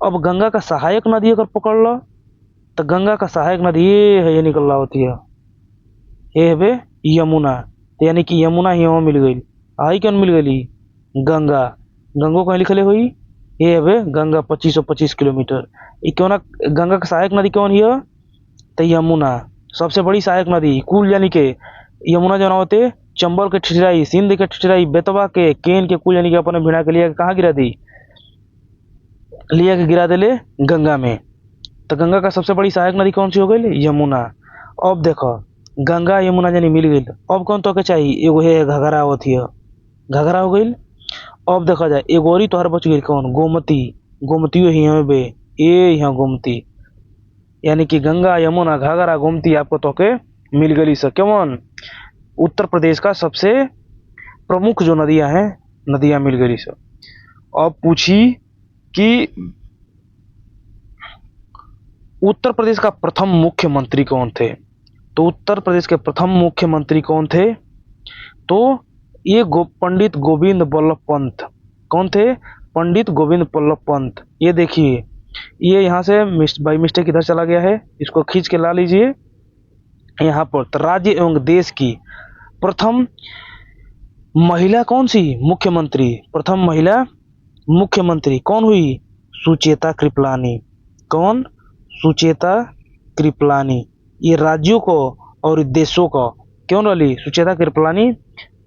अब गंगा का सहायक नदी अगर पकड़ लो तो गंगा का सहायक नदी ये है, ये निकल रहा होती है, ये है बे यमुना। तो यानी कि यमुना ही मिल गई, आई कौन मिल गई, गंगा, गंगो कहीं लिखले हुई, ये है बे गंगा 2525 किलोमीटर। ये क्यों ना गंगा का सहायक नदी कौन है, तो यमुना सबसे बड़ी सहायक नदी कुल, यानी के यमुना जो होते चंबल के ठिठराई, सिंध के ठिठराई, बेतवा के, केन के कुल, यानी कि अपने भिड़ा के लिया कहाँ गिरा दी, लिया के गिरा दिले गंगा में। तो गंगा का सबसे बड़ी सहायक नदी कौन सी हो गई, यमुना। अब देखो गंगा यमुना यानी मिल गई, अब कौन तो के चाहिए, एगो है घघरा होती है, घघरा हो गई। अब देखा जाए एगो और तोहर बच गई कौन, गोमती, गोमती ही हमें बे, ये यहाँ गोमती, यानी कि गंगा यमुना घाघरा गोमती आपको तो के मिल गई सब क्यों, उत्तर प्रदेश का सबसे प्रमुख जो नदियां हैं, नदियां मिल गई सब। अब पूछी कि उत्तर प्रदेश का प्रथम मुख्यमंत्री कौन थे, तो उत्तर प्रदेश के प्रथम मुख्यमंत्री कौन थे, तो ये पंडित गोविंद बल्लभ पंत। कौन थे, पंडित गोविंद बल्लभ पंत। ये देखिए ये यहाँ से बाई मिस्टेक इधर चला गया है, इसको खींच के ला लीजिए यहाँ पर। तो राज्य एवं देश की प्रथम महिला कौन सी मुख्यमंत्री, प्रथम महिला मुख्यमंत्री कौन हुई, सुचेता कृपलानी। कौन, सुचेता कृपलानी। ये राज्यों को और देशों को क्यों रही, सुचेता कृपलानी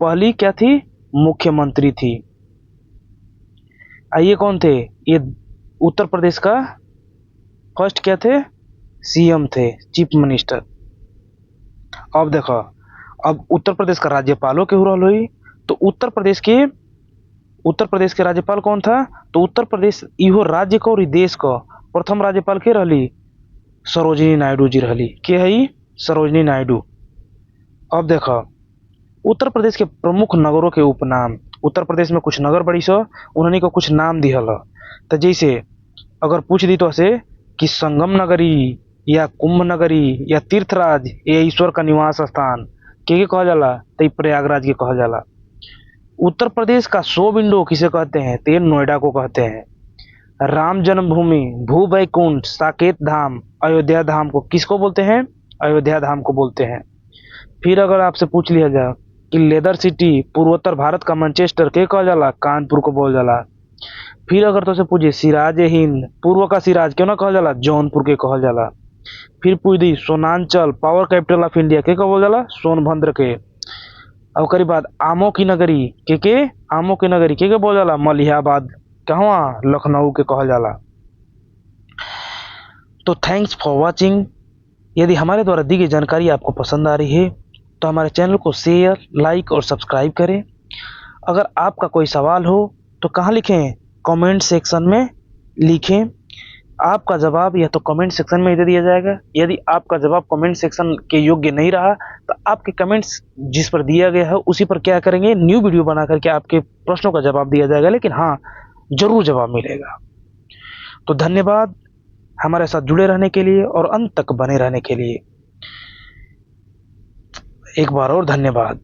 पहली क्या थी, मुख्यमंत्री थी। आइए कौन थे, ये उत्तर प्रदेश का फर्स्ट क्या थे, सीएम थे, चीफ मिनिस्टर। अब देखो अब उत्तर प्रदेश का राज्यपालों के हुआ हुई, तो उत्तर प्रदेश के राज्यपाल कौन था, तो उत्तर प्रदेश इहो राज्य को और देश को प्रथम राज्यपाल के रही, सरोजिनी नायडू जी रही, के है सरोजिनी नायडू। अब देखो उत्तर प्रदेश के प्रमुख नगरों के उपनाम, उत्तर प्रदेश में कुछ नगर बड़ी सो उन्होंने को कुछ नाम दिहल, तो जैसे अगर पूछ दी तो से कि संगम नगरी या कुंभ नगरी या तीर्थराज या ईश्वर का निवास स्थान के कहा जाला, तो प्रयागराज के कहा जाला। उत्तर प्रदेश का 100 विंडो किसे कहते हैं, तो नोएडा को कहते हैं। राम जन्मभूमि, भू बैकुंठ, साकेत धाम, अयोध्या धाम को किसको बोलते हैं, अयोध्या धाम को बोलते हैं। फिर अगर आपसे पूछ लिया जाए कि लेदर सिटी, पूर्वोत्तर भारत का मैनचेस्टर के कहा जाला, कानपुर को बोल जाला। फिर अगर तो से पूछे सिराज हिंद, पूर्व का सिराज क्यों ना कहा जाला, जौनपुर के कहा जाला। फिर पूछ दी Sonanchal, power capital of India के बोल जाला, सोनभद्र के। और करी बाद आमों की नगरी के आमों की नगरी के बोल जाला, मलिहाबाद, कहवा, लखनऊ के कहा जाला। तो थैंक्स फॉर वाचिंग। यदि हमारे द्वारा दी गई जानकारी आपको पसंद आ रही है तो हमारे चैनल को शेयर, लाइक और सब्सक्राइब करें। अगर आपका कोई सवाल हो तो कहाँ लिखें, कमेंट सेक्शन में लिखें। आपका जवाब या तो कमेंट सेक्शन में दे दिया जाएगा, यदि आपका जवाब कमेंट सेक्शन के योग्य नहीं रहा तो आपके कमेंट्स जिस पर दिया गया है उसी पर क्या करेंगे, न्यू वीडियो बना करके आपके प्रश्नों का जवाब दिया जाएगा, लेकिन हाँ जरूर जवाब मिलेगा। तो धन्यवाद हमारे साथ जुड़े रहने के लिए और अंत तक बने रहने के लिए, एक बार और धन्यवाद।